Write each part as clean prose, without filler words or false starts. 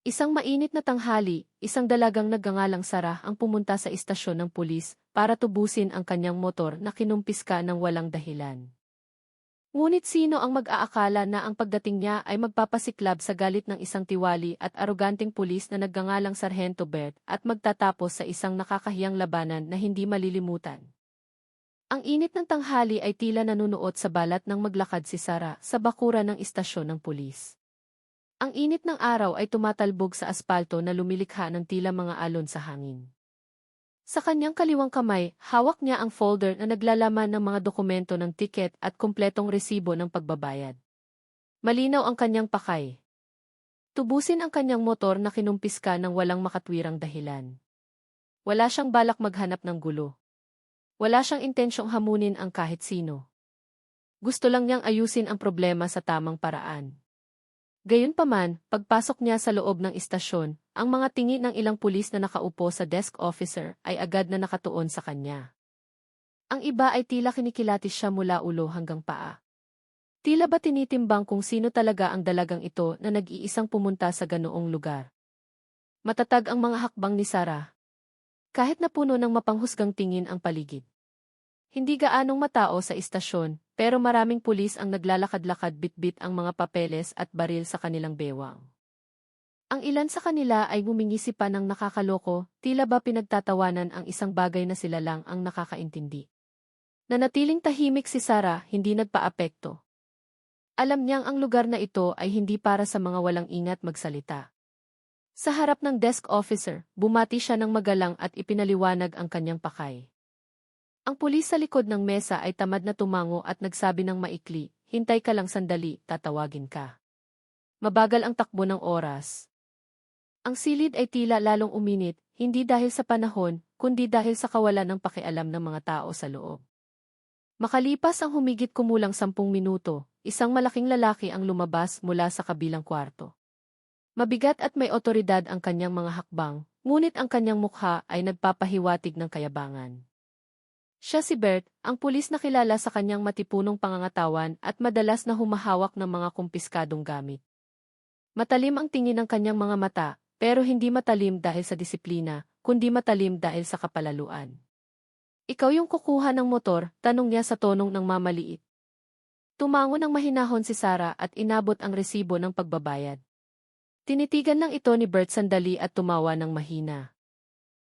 Isang mainit na tanghali, isang dalagang nagngangalang Sarah ang pumunta sa istasyon ng pulis para tubusin ang kanyang motor na kinumpiska ng walang dahilan. Ngunit sino ang mag-aakala na ang pagdating niya ay magpapasiklab sa galit ng isang tiwali at aroganteng pulis na nagngangalang Sargento Bert at magtatapos sa isang nakakahiyang labanan na hindi malilimutan. Ang init ng tanghali ay tila nanunuot sa balat ng maglakad si Sarah sa bakuran ng istasyon ng pulis. Ang init ng araw ay tumatalbog sa aspalto na lumilikha ng tila mga alon sa hangin. Sa kanyang kaliwang kamay, hawak niya ang folder na naglalaman ng mga dokumento ng tiket at kumpletong resibo ng pagbabayad. Malinaw ang kanyang pakay. Tubusin ang kanyang motor na kinumpiska ng walang makatwirang dahilan. Wala siyang balak maghanap ng gulo. Wala siyang intensyong hamunin ang kahit sino. Gusto lang niyang ayusin ang problema sa tamang paraan. Gayunpaman, pagpasok niya sa loob ng istasyon, ang mga tingin ng ilang pulis na nakaupo sa desk officer ay agad na nakatuon sa kanya. Ang iba ay tila kinikilatis siya mula ulo hanggang paa. Tila ba tinitimbang kung sino talaga ang dalagang ito na nag-iisang pumunta sa ganoong lugar. Matatag ang mga hakbang ni Sarah. Kahit na puno ng mapanghusgang tingin ang paligid. Hindi gaanong matao sa istasyon, pero maraming pulis ang naglalakad-lakad bitbit ang mga papeles at baril sa kanilang bewang. Ang ilan sa kanila ay ngumingisi pa ng nakakaloko, tila ba pinagtatawanan ang isang bagay na sila lang ang nakakaintindi. Nanatiling tahimik si Sarah, hindi nagpaapekto. Alam niyang ang lugar na ito ay hindi para sa mga walang ingat magsalita. Sa harap ng desk officer, bumati siya ng magalang at ipinaliwanag ang kanyang pakay. Ang pulis sa likod ng mesa ay tamad na tumango at nagsabi ng maikli, "Hintay ka lang sandali, tatawagin ka." Mabagal ang takbo ng oras. Ang silid ay tila lalong uminit, hindi dahil sa panahon, kundi dahil sa kawalan ng pakialam ng mga tao sa loob. Makalipas ang humigit kumulang 10 minuto, isang malaking lalaki ang lumabas mula sa kabilang kwarto. Mabigat at may otoridad ang kanyang mga hakbang, ngunit ang kanyang mukha ay nagpapahiwatig ng kayabangan. Siya si Bert, ang pulis na kilala sa kanyang matipunong pangangatawan at madalas na humahawak ng mga kumpiskadong gamit. Matalim ang tingin ng kanyang mga mata, pero hindi matalim dahil sa disiplina, kundi matalim dahil sa kapalaluan. "Ikaw yung kukuha ng motor?" tanong niya sa tonong ng mamaliit. Tumango ng mahinahon si Sarah at inabot ang resibo ng pagbabayad. Tinitigan lang ito ni Bert sandali at tumawa ng mahina.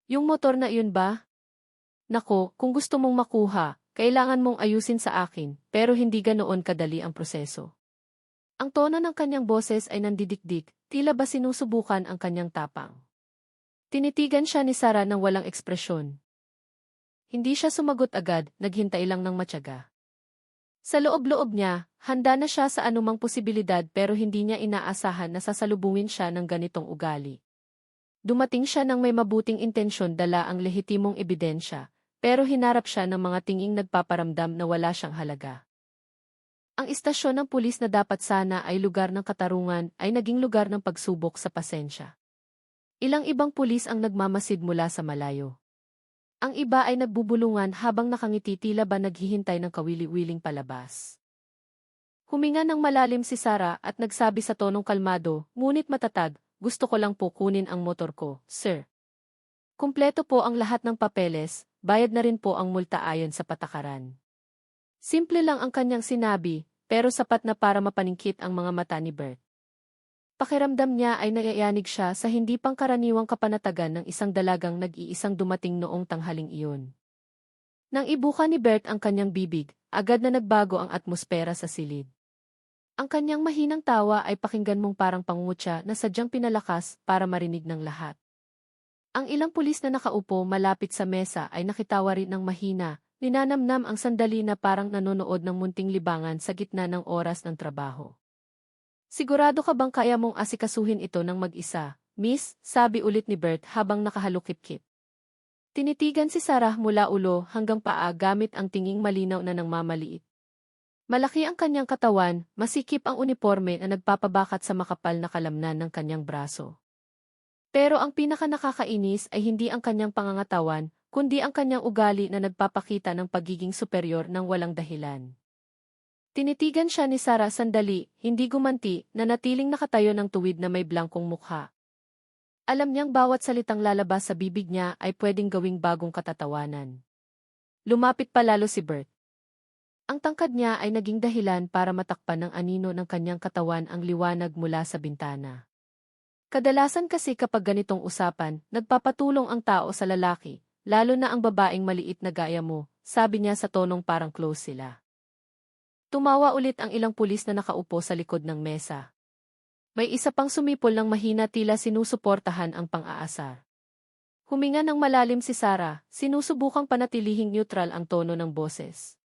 "Yung motor na iyon ba? Nako, kung gusto mong makuha, kailangan mong ayusin sa akin, pero hindi ganoon kadali ang proseso." Ang tono ng kanyang boses ay nandidikdik, tila ba sinusubukan ang kanyang tapang. Tinitigan siya ni Sarah ng walang ekspresyon. Hindi siya sumagot agad, naghintay lang ng matyaga. Sa loob-loob niya, handa na siya sa anumang posibilidad pero hindi niya inaasahan na sasalubungin siya ng ganitong ugali. Dumating siya ng may mabuting intensyon, dala ang lehitimong ebidensya, pero hinarap siya ng mga tinging nagpaparamdam na wala siyang halaga. Ang istasyon ng pulis na dapat sana ay lugar ng katarungan ay naging lugar ng pagsubok sa pasensya. Ilang ibang pulis ang nagmamasid mula sa malayo. Ang iba ay nagbubulungan habang nakangiti, tila ba naghihintay ng kawili-wiling palabas. Huminga ng malalim si Sarah at nagsabi sa tonong kalmado, ngunit matatag, "Gusto ko lang po kunin ang motor ko, sir. Kumpleto po ang lahat ng papeles, bayad na rin po ang multa ayon sa patakaran." Simple lang ang kanyang sinabi, pero sapat na para mapaningkit ang mga mata ni Bert. Pakiramdam niya ay naiyanig siya sa hindi pangkaraniwang kapanatagan ng isang dalagang nag-iisang dumating noong tanghaling iyon. Nang ibuka ni Bert ang kanyang bibig, agad na nagbago ang atmosfera sa silid. Ang kanyang mahinang tawa ay pakinggan mong parang pangungutya na sadyang pinalakas para marinig ng lahat. Ang ilang pulis na nakaupo malapit sa mesa ay nakitawa rin ng mahina, ninanamnam ang sandali na parang nanonood ng munting libangan sa gitna ng oras ng trabaho. "Sigurado ka bang kaya mong asikasuhin ito ng mag-isa, miss?" sabi ulit ni Bert habang nakahalukip-kip. Tinitigan si Sarah mula ulo hanggang paa gamit ang tinging malinaw na ng mamaliit. Malaki ang kanyang katawan, masikip ang uniforme na nagpapabakat sa makapal na kalamnan ng kanyang braso. Pero ang pinaka-nakakainis ay hindi ang kanyang pangangatawan, kundi ang kanyang ugali na nagpapakita ng pagiging superior ng walang dahilan. Tinitigan siya ni Sarah sandali, hindi gumanti, nanatiling nakatayo ng tuwid na may blangkong mukha. Alam niyang bawat salitang lalabas sa bibig niya ay pwedeng gawing bagong katatawanan. Lumapit pa lalo si Bert. Ang tangkad niya ay naging dahilan para matakpan ng anino ng kanyang katawan ang liwanag mula sa bintana. Kadalasan kasi kapag ganitong usapan, nagpapatulong ang tao sa lalaki, lalo na ang babaeng maliit na gaya mo, sabi niya sa tonong parang close sila. Tumawa ulit ang ilang pulis na nakaupo sa likod ng mesa. May isa pang sumipol ng mahina tila sinusuportahan ang pang-aasar. Huminga ng malalim si Sarah, sinusubukang panatilihing neutral ang tono ng boses.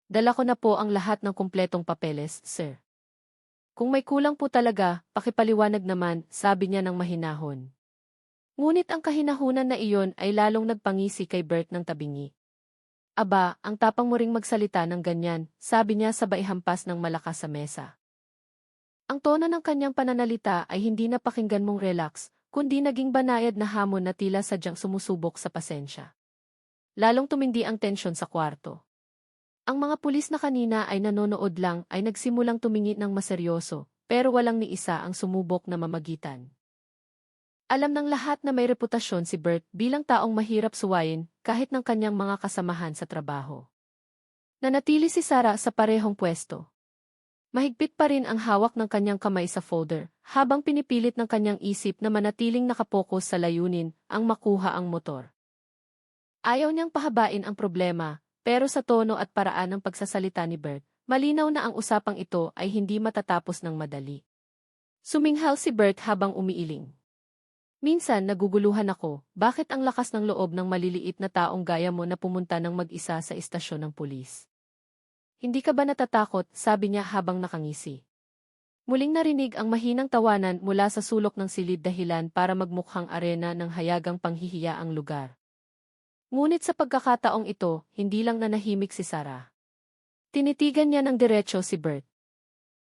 Dala ko na po ang lahat ng kumpletong papeles, sir. Kung may kulang po talaga, pakipaliwanag naman, sabi niya ng mahinahon. Ngunit ang kahinahunan na iyon ay lalong nagpangisi kay Bert ng tabingi. Aba, ang tapang mo ring magsalita ng ganyan, sabi niya sabay hampas ng malakas sa mesa. Ang tono ng kanyang pananalita ay hindi na pakinggan mong relax, kundi naging banayad na hamon na tila sadyang sumusubok sa pasensya. Lalong tumindi ang tensyon sa kwarto. Ang mga pulis na kanina ay nanonood lang ay nagsimulang tumingin ng maseryoso, pero walang ni isa ang sumubok na mamagitan. Alam ng lahat na may reputasyon si Bert bilang taong mahirap suwayin kahit ng kanyang mga kasamahan sa trabaho. Nanatili si Sarah sa parehong pwesto. Mahigpit pa rin ang hawak ng kanyang kamay sa folder, habang pinipilit ng kanyang isip na manatiling nakapokus sa layunin, ang makuha ang motor. Ayaw niyang pahabain ang problema, pero sa tono at paraan ng pagsasalita ni Bert, malinaw na ang usapang ito ay hindi matatapos ng madali. Suminghal si Bert habang umiiling. Minsan naguguluhan ako, bakit ang lakas ng loob ng maliliit na taong gaya mo na pumunta ng mag-isa sa istasyon ng pulis? Hindi ka ba natatakot, sabi niya habang nakangisi. Muling narinig ang mahinang tawanan mula sa sulok ng silid dahilan para magmukhang arena ng hayagang panghihiya ang lugar. Ngunit sa pagkakataong ito, hindi lang nanahimik si Sarah. Tinitigan niya ng diretsyo si Bert.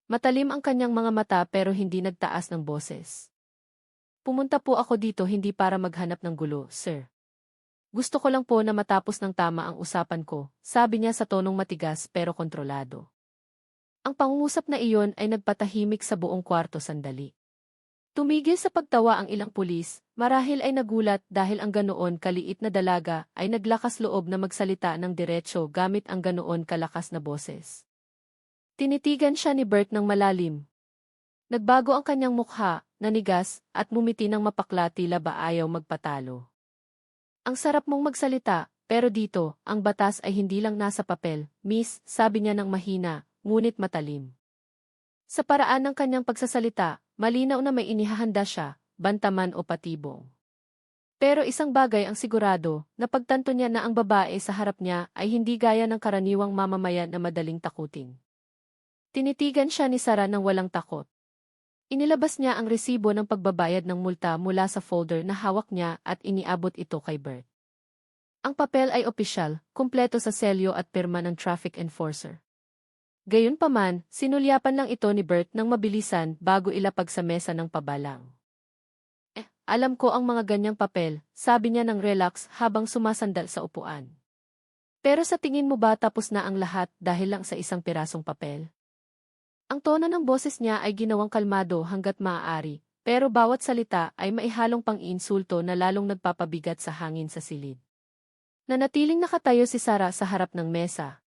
Matalim ang kanyang mga mata pero hindi nagtaas ng boses. Pumunta po ako dito hindi para maghanap ng gulo, sir. Gusto ko lang po na matapos ng tama ang usapan ko, sabi niya sa tonong matigas pero kontrolado. Ang pangungusap na iyon ay nagpatahimik sa buong kwarto sandali. Tumigil sa pagtawa ang ilang pulis, marahil ay nagulat dahil ang ganoon kaliit na dalaga ay naglakas loob na magsalita ng diretsyo gamit ang ganoon kalakas na boses. Tinitigan siya ni Bert ng malalim. Nagbago ang kanyang mukha, nanigas, at mumiti ng mapakla tila ba ayaw magpatalo. Ang sarap mong magsalita, pero dito, ang batas ay hindi lang nasa papel, miss, sabi niya ng mahina, ngunit matalim. Sa paraan ng kanyang pagsasalita, malinaw na may inihahanda siya, bantaman o patibong. Pero isang bagay ang sigurado, napagtanto niya na ang babae sa harap niya ay hindi gaya ng karaniwang mamamayan na madaling takutin. Tinitigan siya ni Sarah ng walang takot. Inilabas niya ang resibo ng pagbabayad ng multa mula sa folder na hawak niya at iniabot ito kay Bert. Ang papel ay opisyal, kumpleto sa selyo at pirma ng traffic enforcer. Gayunpaman, sinulyapan lang ito ni Bert ng mabilisan bago ilapag sa mesa ng pabalang. Alam ko ang mga ganyang papel, sabi niya ng relax habang sumasandal sa upuan. Pero sa tingin mo ba tapos na ang lahat dahil lang sa isang pirasong papel? Ang tono ng boses niya ay ginawang kalmado hanggat maaari, pero bawat salita ay maihalong pang-iinsulto na lalong nagpapabigat sa hangin sa silid. Nanatiling nakatayo si Sarah sa harap ng mesa.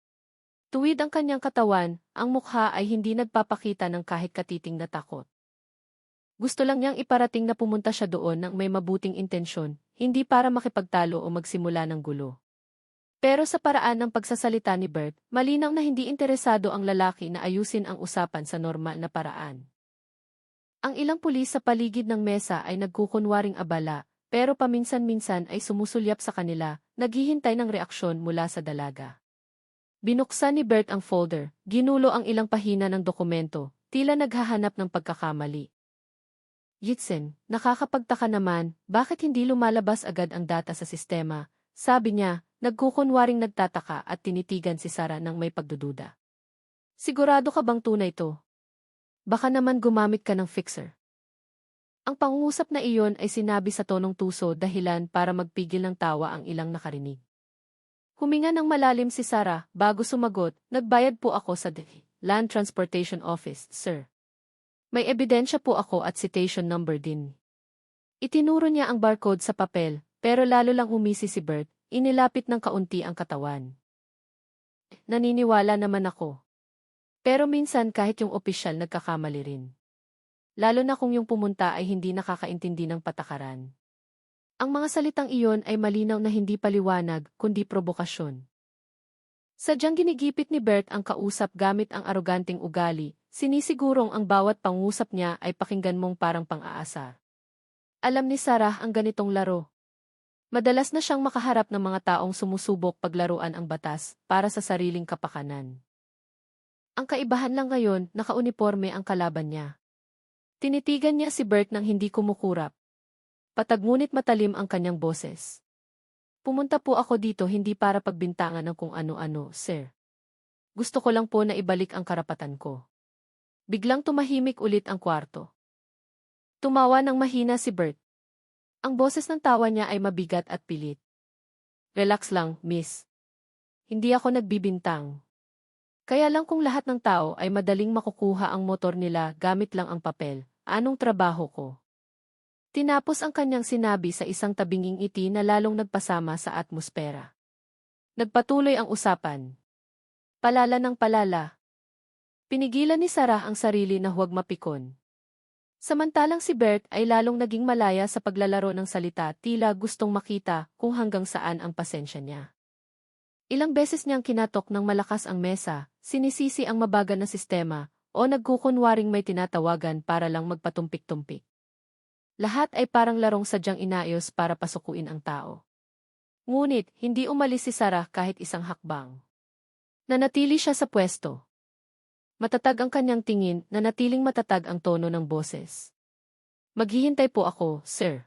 Tuwid ang kanyang katawan, ang mukha ay hindi nagpapakita ng kahit katiting na takot. Gusto lang niyang iparating na pumunta siya doon ng may mabuting intensyon, hindi para makipagtalo o magsimula ng gulo. Pero sa paraan ng pagsasalita ni Bert, malinaw na hindi interesado ang lalaki na ayusin ang usapan sa normal na paraan. Ang ilang pulis sa paligid ng mesa ay nagkukunwaring abala, pero paminsan-minsan ay sumusulyap sa kanila, naghihintay ng reaksyon mula sa dalaga. Binuksan ni Bert ang folder, ginulo ang ilang pahina ng dokumento, tila naghahanap ng pagkakamali. Yitsen, nakakapagtaka naman, bakit hindi lumalabas agad ang data sa sistema, sabi niya, nagkukunwaring nagtataka at tinitigan si Sarah ng may pagdududa. Sigurado ka bang tunay to? Baka naman gumamit ka ng fixer. Ang pangungusap na iyon ay sinabi sa tonong tuso dahilan para magpigil ng tawa ang ilang nakarinig. Huminga ng malalim si Sarah bago sumagot, nagbayad po ako sa Land Transportation Office, sir. May ebidensya po ako at citation number din. Itinuro niya ang barcode sa papel, pero lalo lang umisi si Bert, inilapit ng kaunti ang katawan. Naniniwala naman ako. Pero minsan kahit yung opisyal nagkakamali rin. Lalo na kung yung pumunta ay hindi nakakaintindi ng patakaran. Ang mga salitang iyon ay malinaw na hindi paliwanag, kundi probokasyon. Sadyang ginigipit ni Bert ang kausap gamit ang aroganting ugali, sinisigurong ang bawat pangusap niya ay pakinggan mong parang pang-aasar. Alam ni Sarah ang ganitong laro. Madalas na siyang makaharap ng mga taong sumusubok paglaruan ang batas para sa sariling kapakanan. Ang kaibahan lang ngayon, nakauniporme ang kalaban niya. Tinitigan niya si Bert nang hindi kumukurap. Patag ngunit matalim ang kanyang boses. Pumunta po ako dito hindi para pagbintangan ng kung ano-ano, sir. Gusto ko lang po na ibalik ang karapatan ko. Biglang tumahimik ulit ang kwarto. Tumawa ng mahina si Bert. Ang boses ng tawa niya ay mabigat at pilit. Relax lang, miss. Hindi ako nagbibintang. Kaya lang kung lahat ng tao ay madaling makukuha ang motor nila gamit lang ang papel, anong trabaho ko? Tinapos ang kanyang sinabi sa isang tabinging ngiti na lalong nagpasama sa atmosfera. Nagpatuloy ang usapan. Palala ng palala. Pinigilan ni Sarah ang sarili na huwag mapikon. Samantalang si Bert ay lalong naging malaya sa paglalaro ng salita, tila gustong makita kung hanggang saan ang pasensya niya. Ilang beses niyang kinatok ng malakas ang mesa, sinisisi ang mabagal na sistema, o nagkukunwaring may tinatawagan para lang magpatumpik-tumpik. Lahat ay parang larong sadyang inayos para pasukuin ang tao. Ngunit, hindi umalis si Sarah kahit isang hakbang. Nanatili siya sa pwesto. Matatag ang kanyang tingin, nanatiling matatag ang tono ng boses. Maghihintay po ako, sir.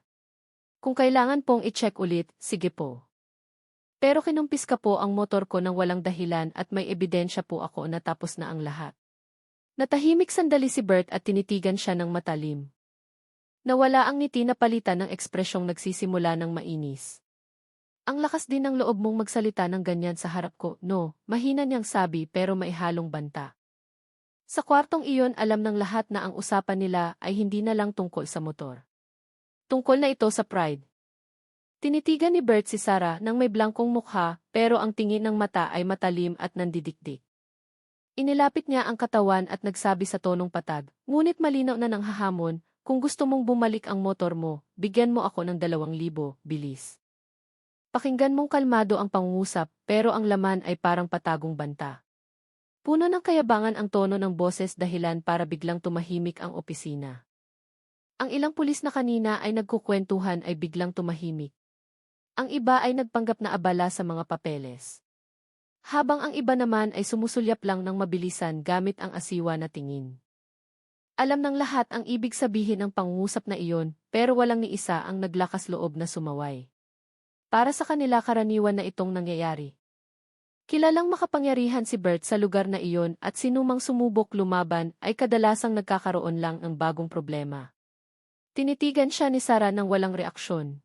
Kung kailangan pong i-check ulit, sige po. Pero kinumpis ka po ang motor ko nang walang dahilan at may ebidensya po ako na tapos na ang lahat. Natahimik sandali si Bert at tinitigan siya ng matalim. Nawala ang ngiti na palitan ng ekspresyong nagsisimula ng mainis. Ang lakas din ng loob mong magsalita ng ganyan sa harap ko, no, mahina niyang sabi pero may halong banta. Sa kwartong iyon alam ng lahat na ang usapan nila ay hindi na lang tungkol sa motor. Tungkol na ito sa pride. Tinitigan ni Bert si Sarah nang may blangkong mukha pero ang tingin ng mata ay matalim at nandidikdik. Inilapit niya ang katawan at nagsabi sa tonong patag, ngunit malinaw na nang hahamon, kung gusto mong bumalik ang motor mo, bigyan mo ako ng 2,000, bilis. Pakinggan mong kalmado ang pangungusap pero ang laman ay parang patagong banta. Puno ng kayabangan ang tono ng boses dahilan para biglang tumahimik ang opisina. Ang ilang pulis na kanina ay nagkukwentuhan ay biglang tumahimik. Ang iba ay nagpanggap na abala sa mga papeles. Habang ang iba naman ay sumusulyap lang ng mabilisan gamit ang asiwa na tingin. Alam ng lahat ang ibig sabihin ng pangungusap na iyon, pero walang ni isa ang naglakas loob na sumaway. Para sa kanila karaniwan na itong nangyayari. Kilalang makapangyarihan si Bert sa lugar na iyon at sinumang sumubok lumaban ay kadalasang nagkakaroon lang ng bagong problema. Tinitigan siya ni Sarah nang walang reaksyon.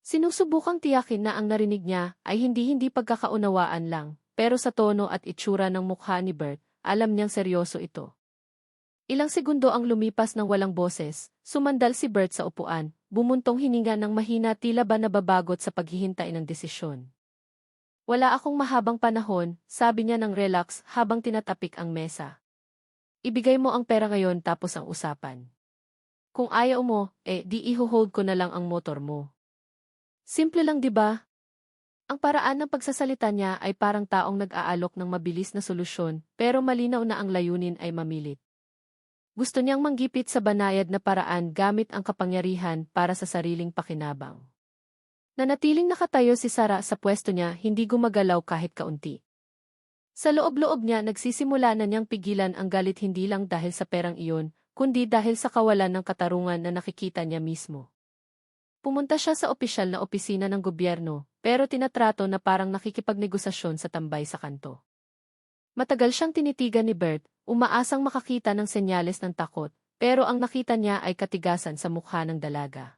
Sinusubukang tiyakin na ang narinig niya ay hindi pagkakaunawaan lang, pero sa tono at itsura ng mukha ni Bert, alam niyang seryoso ito. Ilang segundo ang lumipas ng walang boses, sumandal si Bert sa upuan, bumuntong hininga ng mahina tila ba nababagot sa paghihintay ng desisyon. Wala akong mahabang panahon, sabi niya ng relax habang tinatapik ang mesa. Ibigay mo ang pera ngayon tapos ang usapan. Kung ayaw mo, di iho-hold ko na lang ang motor mo. Simple lang 'di ba? Ang paraan ng pagsasalita niya ay parang taong nag-aalok ng mabilis na solusyon, pero malinaw na ang layunin ay mamilit. Gusto niyang manggipit sa banayad na paraan gamit ang kapangyarihan para sa sariling pakinabang. Nanatiling nakatayo si Sarah sa pwesto niya, hindi gumagalaw kahit kaunti. Sa loob-loob niya nagsisimula na niyang pigilan ang galit hindi lang dahil sa perang iyon, kundi dahil sa kawalan ng katarungan na nakikita niya mismo. Pumunta siya sa opisyal na opisina ng gobyerno, pero tinatrato na parang nakikipagnegosasyon sa tambay sa kanto. Matagal siyang tinitigan ni Bert, umaasang makakita ng senyales ng takot, pero ang nakita niya ay katigasan sa mukha ng dalaga.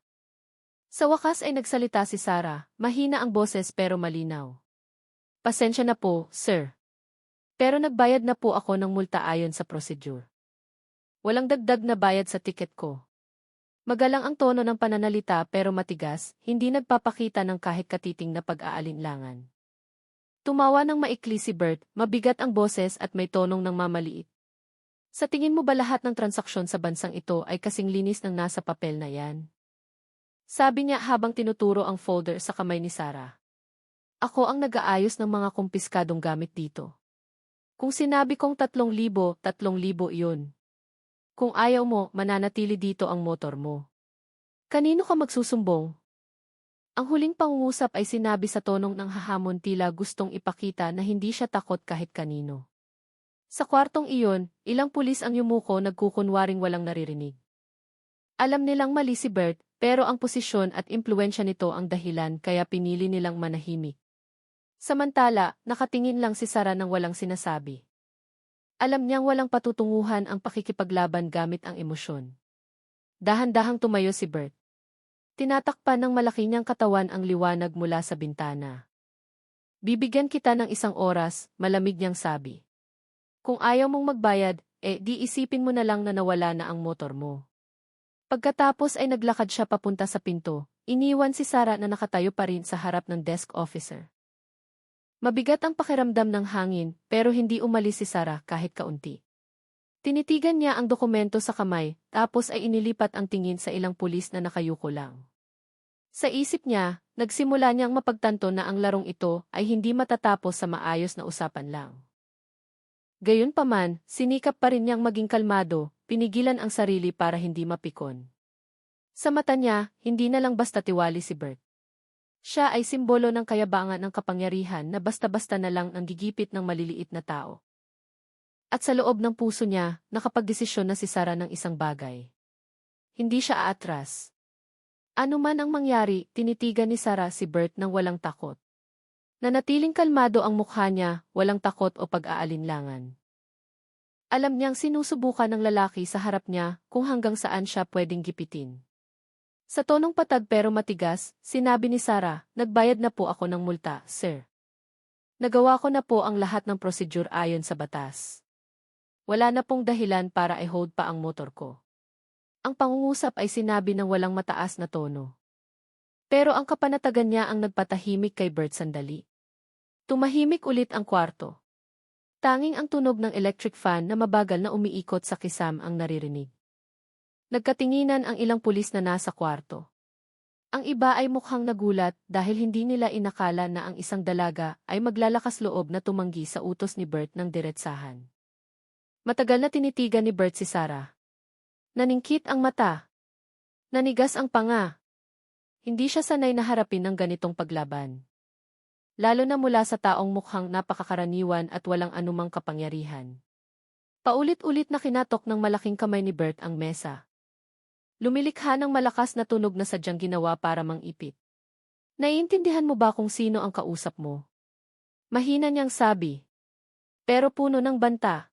Sa wakas ay nagsalita si Sarah, mahina ang boses pero malinaw. Pasensya na po, sir. Pero nagbayad na po ako ng multa ayon sa procedure. Walang dagdag na bayad sa tiket ko. Magalang ang tono ng pananalita pero matigas, hindi nagpapakita ng kahit katiting na pag-aalinlangan. Tumawa ng maikli si Bert, mabigat ang boses at may tonong ng mamaliit. Sa tingin mo ba lahat ng transaksyon sa bansang ito ay kasing linis ng nasa papel na yan? Sabi niya habang tinuturo ang folder sa kamay ni Sarah. Ako ang nag-aayos ng mga kumpiskadong gamit dito. Kung sinabi kong 3,000, 3,000 iyon. Kung ayaw mo, mananatili dito ang motor mo. Kanino ka magsusumbong? Ang huling pangungusap ay sinabi sa tonong ng hahamon tila gustong ipakita na hindi siya takot kahit kanino. Sa kwartong iyon, ilang pulis ang yumuko nagkukunwaring walang naririnig. Alam nilang mali si Bert, pero ang posisyon at impluensya nito ang dahilan kaya pinili nilang manahimik. Samantala, nakatingin lang si Sarah nang walang sinasabi. Alam niyang walang patutunguhan ang pakikipaglaban gamit ang emosyon. Dahan-dahang tumayo si Bert. Tinatakpan ng malaki niyang katawan ang liwanag mula sa bintana. Bibigyan kita ng 1 oras, malamig niyang sabi. Kung ayaw mong magbayad, di isipin mo na lang na nawala na ang motor mo. Pagkatapos ay naglakad siya papunta sa pinto, iniwan si Sarah na nakatayo pa rin sa harap ng desk officer. Mabigat ang pakiramdam ng hangin, pero hindi umalis si Sarah kahit kaunti. Tinitigan niya ang dokumento sa kamay, tapos ay inilipat ang tingin sa ilang pulis na nakayuko lang. Sa isip niya, nagsimula niyang mapagtanto na ang larong ito ay hindi matatapos sa maayos na usapan lang. Gayunpaman, sinikap pa rin niyang maging kalmado, pinigilan ang sarili para hindi mapikon. Sa mata niya, hindi na lang basta tiwali si Bert. Siya ay simbolo ng kayabangan ng kapangyarihan na basta-basta na lang ang gigipit ng maliliit na tao. At sa loob ng puso niya, nakapagdesisyon na si Sarah ng isang bagay. Hindi siya aatras. Ano man ang mangyari, tinitigan ni Sarah si Bert nang walang takot. Nanatiling kalmado ang mukha niya, walang takot o pag-aalinlangan. Alam niyang sinusubukan ng lalaki sa harap niya kung hanggang saan siya pwedeng gipitin. Sa tonong patag pero matigas, sinabi ni Sarah, nagbayad na po ako ng multa, sir. Nagawa ko na po ang lahat ng prosedur ayon sa batas. Wala na pong dahilan para i-hold pa ang motor ko. Ang pangungusap ay sinabi ng walang mataas na tono. Pero ang kapanatagan niya ang nagpatahimik kay Bert sandali. Tumahimik ulit ang kwarto. Tanging ang tunog ng electric fan na mabagal na umiikot sa kisam ang naririnig. Nagkatinginan ang ilang pulis na nasa kwarto. Ang iba ay mukhang nagulat dahil hindi nila inakala na ang isang dalaga ay maglalakas loob na tumanggi sa utos ni Bert ng diretsahan. Matagal na tinitigan ni Bert si Sarah. Naningkit ang mata. Nanigas ang panga. Hindi siya sanay na harapin ng ganitong paglaban. Lalo na mula sa taong mukhang napakakaraniwan at walang anumang kapangyarihan. Paulit-ulit na kinatok ng malaking kamay ni Bert ang mesa. Lumilikha ng malakas na tunog na sadyang ginawa para mangipit. Naiintindihan mo ba kung sino ang kausap mo? Mahina niyang sabi. Pero puno ng banta.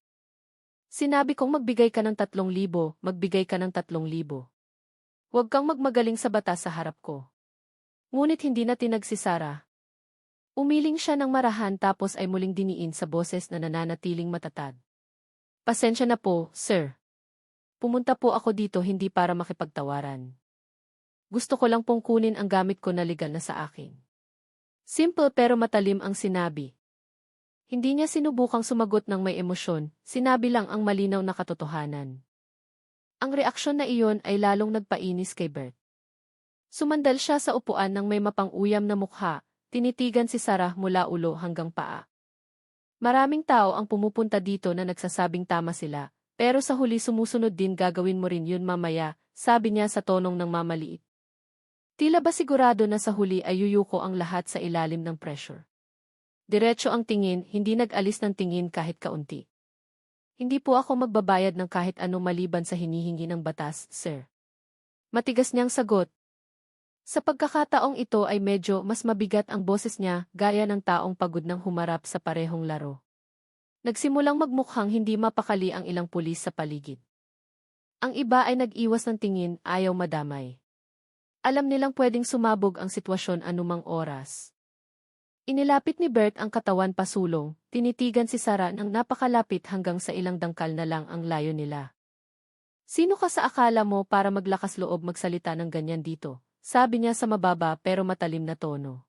Sinabi kong magbigay ka ng 3,000, magbigay ka ng 3,000. Huwag kang magmagaling sa batas sa harap ko. Ngunit hindi na tinag si Sarah. Umiling siya ng marahan tapos ay muling diniin sa boses na nananatiling matatag. Pasensya na po, sir. Pumunta po ako dito hindi para makipagtawaran. Gusto ko lang pong kunin ang gamit ko na legal na sa akin. Simple pero matalim ang sinabi. Hindi niya sinubukang sumagot ng may emosyon, sinabi lang ang malinaw na katotohanan. Ang reaksyon na iyon ay lalong nagpainis kay Bert. Sumandal siya sa upuan ng may mapang-uyam na mukha, tinitigan si Sarah mula ulo hanggang paa. Maraming tao ang pumupunta dito na nagsasabing tama sila, pero sa huli sumusunod din gagawin mo rin yun mamaya, sabi niya sa tonong ng mamaliit. Tila ba sigurado na sa huli ay yuyuko ang lahat sa ilalim ng pressure. Diretso ang tingin, hindi nag-alis ng tingin kahit kaunti. Hindi po ako magbabayad ng kahit ano maliban sa hinihingi ng batas, sir. Matigas niyang sagot. Sa pagkakataong ito ay medyo mas mabigat ang boses niya gaya ng taong pagod ng humarap sa parehong laro. Nagsimulang magmukhang hindi mapakali ang ilang pulis sa paligid. Ang iba ay nag-iwas ng tingin, ayaw madamay. Alam nilang pwedeng sumabog ang sitwasyon anumang oras. Inilapit ni Bert ang katawan pasulong, tinitigan si Sarah ng napakalapit hanggang sa ilang dangkal na lang ang layo nila. Sino ka sa akala mo para maglakas loob magsalita ng ganyan dito? Sabi niya sa mababa pero matalim na tono.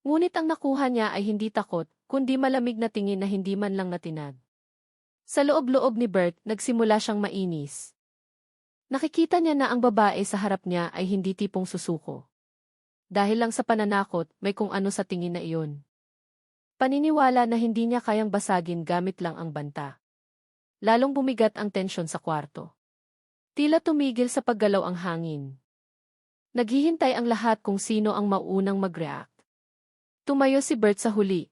Ngunit ang nakuha niya ay hindi takot, kundi malamig na tingin na hindi man lang natinag. Sa loob-loob ni Bert, nagsimula siyang mainis. Nakikita niya na ang babae sa harap niya ay hindi tipong susuko. Dahil lang sa pananakot, may kung ano sa tingin na iyon. Paniniwala na hindi niya kayang basagin gamit lang ang banta. Lalong bumigat ang tensyon sa kwarto. Tila tumigil sa paggalaw ang hangin. Naghihintay ang lahat kung sino ang mauunang mag-react. Tumayo si Bert sa huli.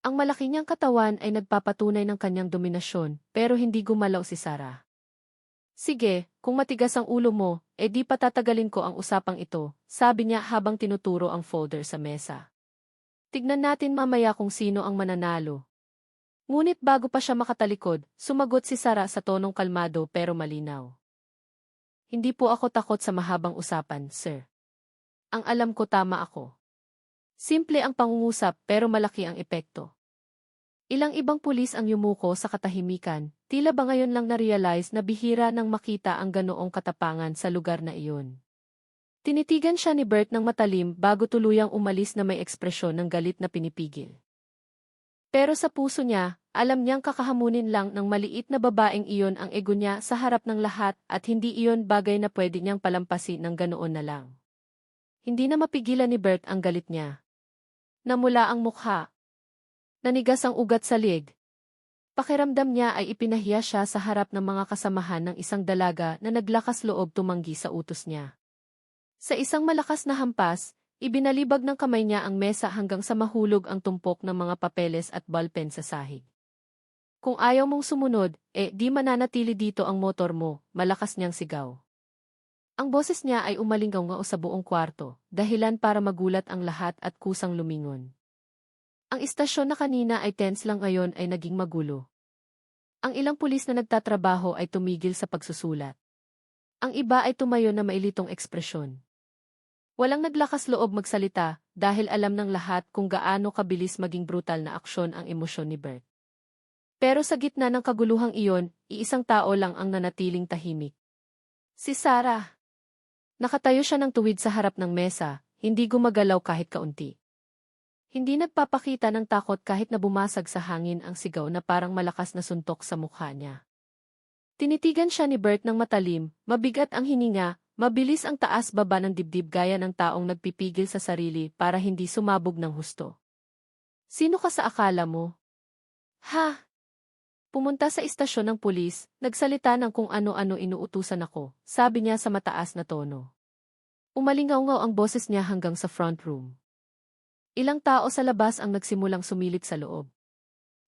Ang malaki niyang katawan ay nagpapatunay ng kanyang dominasyon, pero hindi gumalaw si Sarah. Sige, kung matigas ang ulo mo, di patatagalin ko ang usapang ito, sabi niya habang tinuturo ang folder sa mesa. Tignan natin mamaya kung sino ang mananalo. Ngunit bago pa siya makatalikod, sumagot si Sarah sa tonong kalmado pero malinaw. Hindi po ako takot sa mahabang usapan, sir. Ang alam ko tama ako. Simple ang pangungusap pero malaki ang epekto. Ilang ibang pulis ang yumuko sa katahimikan, tila ba ngayon lang na-realize na bihira nang makita ang ganoong katapangan sa lugar na iyon. Tinitigan siya ni Bert ng matalim bago tuluyang umalis na may ekspresyon ng galit na pinipigil. Pero sa puso niya, alam niyang kakahamunin lang ng maliit na babaeng iyon ang ego niya sa harap ng lahat at hindi iyon bagay na pwede niyang palampasin ng ganoon na lang. Hindi na mapigilan ni Bert ang galit niya. Namula ang mukha. Nanigas ang ugat sa liig. Pakiramdam niya ay ipinahiya siya sa harap ng mga kasamahan ng isang dalaga na naglakas loob tumanggi sa utos niya. Sa isang malakas na hampas, ibinalibag ng kamay niya ang mesa hanggang sa mahulog ang tumpok ng mga papeles at ballpen sa sahig. Kung ayaw mong sumunod, di mananatili dito ang motor mo, malakas niyang sigaw. Ang boses niya ay umalingaw sa buong kwarto, dahilan para magulat ang lahat at kusang lumingon. Ang istasyon na kanina ay tense lang ngayon ay naging magulo. Ang ilang pulis na nagtatrabaho ay tumigil sa pagsusulat. Ang iba ay tumayo na mailitong ekspresyon. Walang naglakas loob magsalita dahil alam ng lahat kung gaano kabilis maging brutal na aksyon ang emosyon ni Bert. Pero sa gitna ng kaguluhang iyon, iisang tao lang ang nanatiling tahimik. Si Sarah. Nakatayo siya ng tuwid sa harap ng mesa, hindi gumagalaw kahit kaunti. Hindi nagpapakita ng takot kahit na bumasag sa hangin ang sigaw na parang malakas na suntok sa mukha niya. Tinitigan siya ni Bert ng matalim, mabigat ang hininga, mabilis ang taas-baba ng dibdib gaya ng taong nagpipigil sa sarili para hindi sumabog ng husto. Sino ka sa akala mo? Ha? Pumunta sa istasyon ng pulis, nagsalita ng kung ano-ano inuutusan ako, sabi niya sa mataas na tono. Umalingaw-ngaw ang boses niya hanggang sa front room. Ilang tao sa labas ang nagsimulang sumilit sa loob.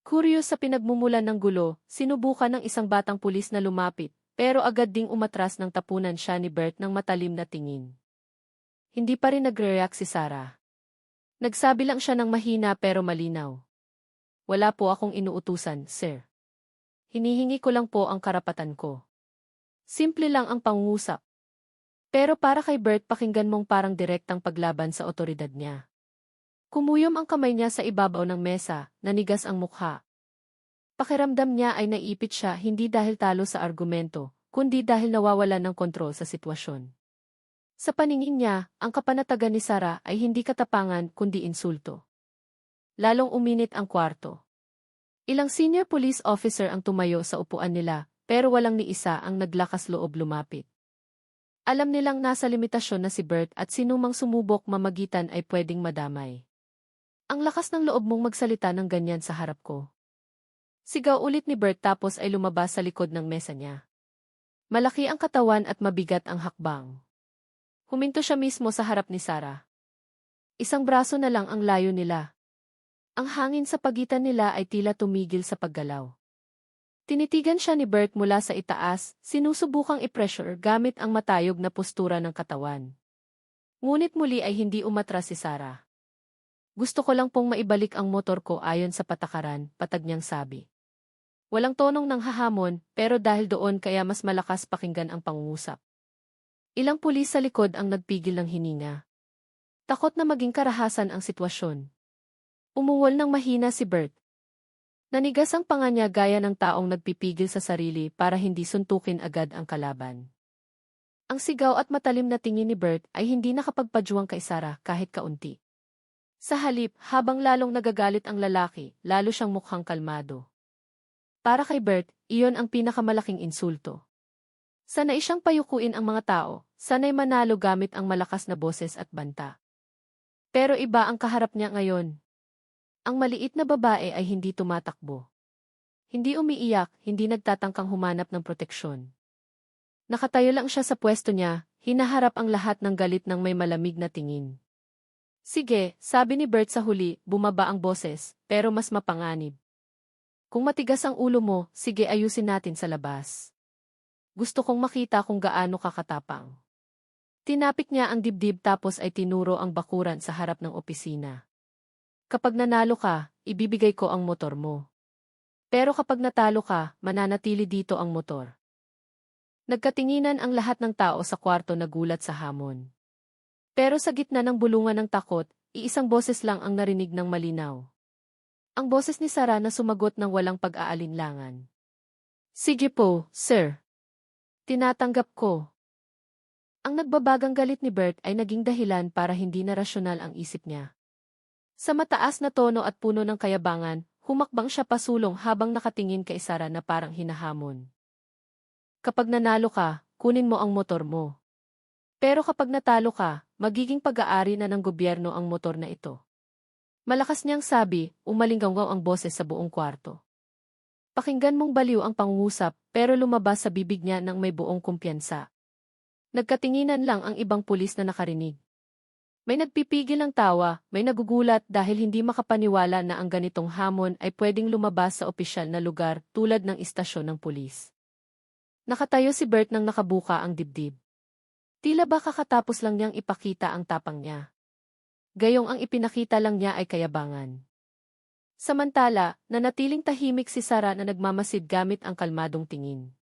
Curious sa pinagmumulan ng gulo, sinubukan ng isang batang pulis na lumapit, pero agad ding umatras ng tapunan siya ni Bert ng matalim na tingin. Hindi pa rin nagre-react si Sarah. Nagsabi lang siya ng mahina pero malinaw. Wala po akong inuutusan, sir. Hinihingi ko lang po ang karapatan ko. Simple lang ang pangungusap. Pero para kay Bert pakinggan mong parang direktang paglaban sa otoridad niya. Kumuyom ang kamay niya sa ibabaw ng mesa, nanigas ang mukha. Pakiramdam niya ay naipit siya hindi dahil talo sa argumento, kundi dahil nawawalan ng kontrol sa sitwasyon. Sa paningin niya, ang kapanatagan ni Sarah ay hindi katapangan kundi insulto. Lalong uminit ang kwarto. Ilang senior police officer ang tumayo sa upuan nila, pero walang ni isa ang naglakas loob lumapit. Alam nilang nasa limitasyon na si Bert at sinumang sumubok mamagitan ay pwedeng madamay. Ang lakas ng loob mong magsalita ng ganyan sa harap ko. Sigaw ulit ni Bert tapos ay lumabas sa likod ng mesa niya. Malaki ang katawan at mabigat ang hakbang. Huminto siya mismo sa harap ni Sarah. Isang braso na lang ang layo nila. Ang hangin sa pagitan nila ay tila tumigil sa paggalaw. Tinitigan siya ni Bert mula sa itaas, sinusubukang i-pressure gamit ang matayog na postura ng katawan. Ngunit muli ay hindi umatras si Sarah. Gusto ko lang pong maibalik ang motor ko ayon sa patakaran, patag niyang sabi. Walang tonong ng hahamon, pero dahil doon kaya mas malakas pakinggan ang pangungusap. Ilang pulis sa likod ang nagpigil ng hininga. Takot na maging karahasan ang sitwasyon. Umuwol ng mahina si Bert. Nanigas ang panga niya gaya ng taong nagpipigil sa sarili para hindi suntukin agad ang kalaban. Ang sigaw at matalim na tingin ni Bert ay hindi nakapagpajuwang kay Sarah kahit kaunti. Sa halip, habang lalong nagagalit ang lalaki, lalo siyang mukhang kalmado. Para kay Bert, iyon ang pinakamalaking insulto. Sanay siyang payukuin ang mga tao, sanay manalo gamit ang malakas na boses at banta. Pero iba ang kaharap niya ngayon. Ang maliit na babae ay hindi tumatakbo. Hindi umiiyak, hindi nagtatangkang humanap ng proteksyon. Nakatayo lang siya sa pwesto niya, hinaharap ang lahat ng galit ng may malamig na tingin. Sige, sabi ni Bert sa huli, bumaba ang boses, pero mas mapanganib. Kung matigas ang ulo mo, sige ayusin natin sa labas. Gusto kong makita kung gaano kakatapang. Tinapik niya ang dibdib tapos ay tinuro ang bakuran sa harap ng opisina. Kapag nanalo ka, ibibigay ko ang motor mo. Pero kapag natalo ka, mananatili dito ang motor. Nagkatinginan ang lahat ng tao sa kwarto na gulat sa hamon. Pero sa gitna ng bulungan ng takot, iisang boses lang ang narinig ng malinaw. Ang boses ni Sarah na sumagot ng walang pag-aalinlangan. Sige po, sir. Tinatanggap ko. Ang nagbabagang galit ni Bert ay naging dahilan para hindi na rasyonal ang isip niya. Sa mataas na tono at puno ng kayabangan, humakbang siya pasulong habang nakatingin kay Sarah na parang hinahamon. Kapag nanalo ka, kunin mo ang motor mo. Pero kapag natalo ka, magiging pag-aari na ng gobyerno ang motor na ito. Malakas niyang sabi, umalinggaw ang boses sa buong kwarto. Pakinggan mong baliw ang pangungusap, pero lumabas sa bibig niya ng may buong kumpiyansa. Nagkatinginan lang ang ibang pulis na nakarinig. May nagpipigil ng tawa, may nagugulat dahil hindi makapaniwala na ang ganitong hamon ay pwedeng lumabas sa opisyal na lugar tulad ng istasyon ng pulis. Nakatayo si Bert nang nakabuka ang dibdib. Tila ba kakatapos lang niyang ipakita ang tapang niya. Gayong ang ipinakita lang niya ay kayabangan. Samantala, nanatiling tahimik si Sarah na nagmamasid gamit ang kalmadong tingin.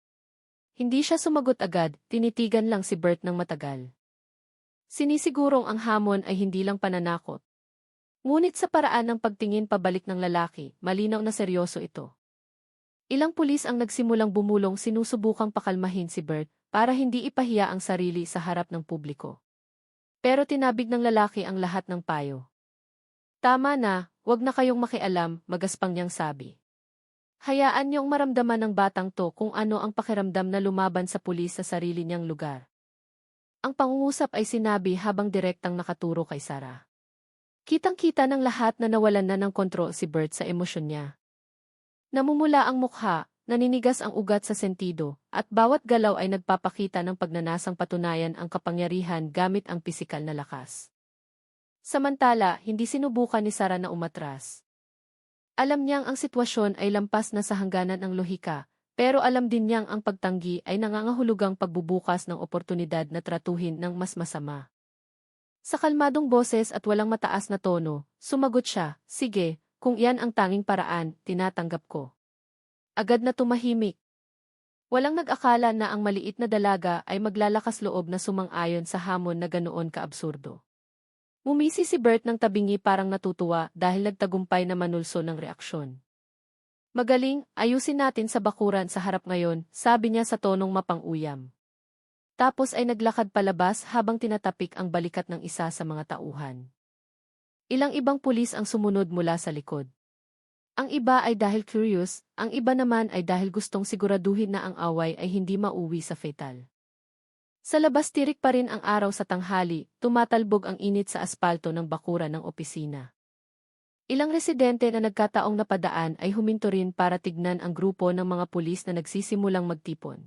Hindi siya sumagot agad, tinitigan lang si Bert ng matagal. Sinisigurong ang hamon ay hindi lang pananakot. Ngunit sa paraan ng pagtingin pabalik ng lalaki, malinaw na seryoso ito. Ilang pulis ang nagsimulang bumulong sinusubukang pakalmahin si Bert para hindi ipahiya ang sarili sa harap ng publiko. Pero tinabig ng lalaki ang lahat ng payo. Tama na, wag na kayong makialam, magaspang niyang sabi. Hayaan niyong maramdaman ng batang to kung ano ang pakiramdam na lumaban sa pulis sa sarili niyang lugar. Ang pangungusap ay sinabi habang direktang nakaturo kay Sarah. Kitang-kita ng lahat na nawalan na ng kontrol si Bert sa emosyon niya. Namumula ang mukha, naninigas ang ugat sa sentido, at bawat galaw ay nagpapakita ng pagnanasang patunayan ang kapangyarihan gamit ang pisikal na lakas. Samantala, hindi sinubukan ni Sarah na umatras. Alam niyang ang sitwasyon ay lampas na sa hangganan ng lohika, pero alam din niyang ang pagtanggi ay nangangahulugang pagbubukas ng oportunidad na tratuhin ng mas masama. Sa kalmadong boses at walang mataas na tono, sumagot siya, sige, kung iyan ang tanging paraan, tinatanggap ko. Agad na tumahimik. Walang nag-akala na ang maliit na dalaga ay maglalakas loob na sumang-ayon sa hamon na ganoon kaabsurdo. Mumisi si Bert ng tabingi parang natutuwa dahil nagtagumpay na manulso ng reaksyon. Magaling, ayusin natin sa bakuran sa harap ngayon, sabi niya sa tonong mapang-uyam. Tapos ay naglakad palabas habang tinatapik ang balikat ng isa sa mga tauhan. Ilang ibang pulis ang sumunod mula sa likod. Ang iba ay dahil curious, ang iba naman ay dahil gustong siguraduhin na ang away ay hindi mauwi sa fatal. Sa labas tirik pa rin ang araw sa tanghali, tumatalbog ang init sa aspalto ng bakuran ng opisina. Ilang residente na nagkataong napadaan ay huminto rin para tignan ang grupo ng mga pulis na nagsisimulang magtipon.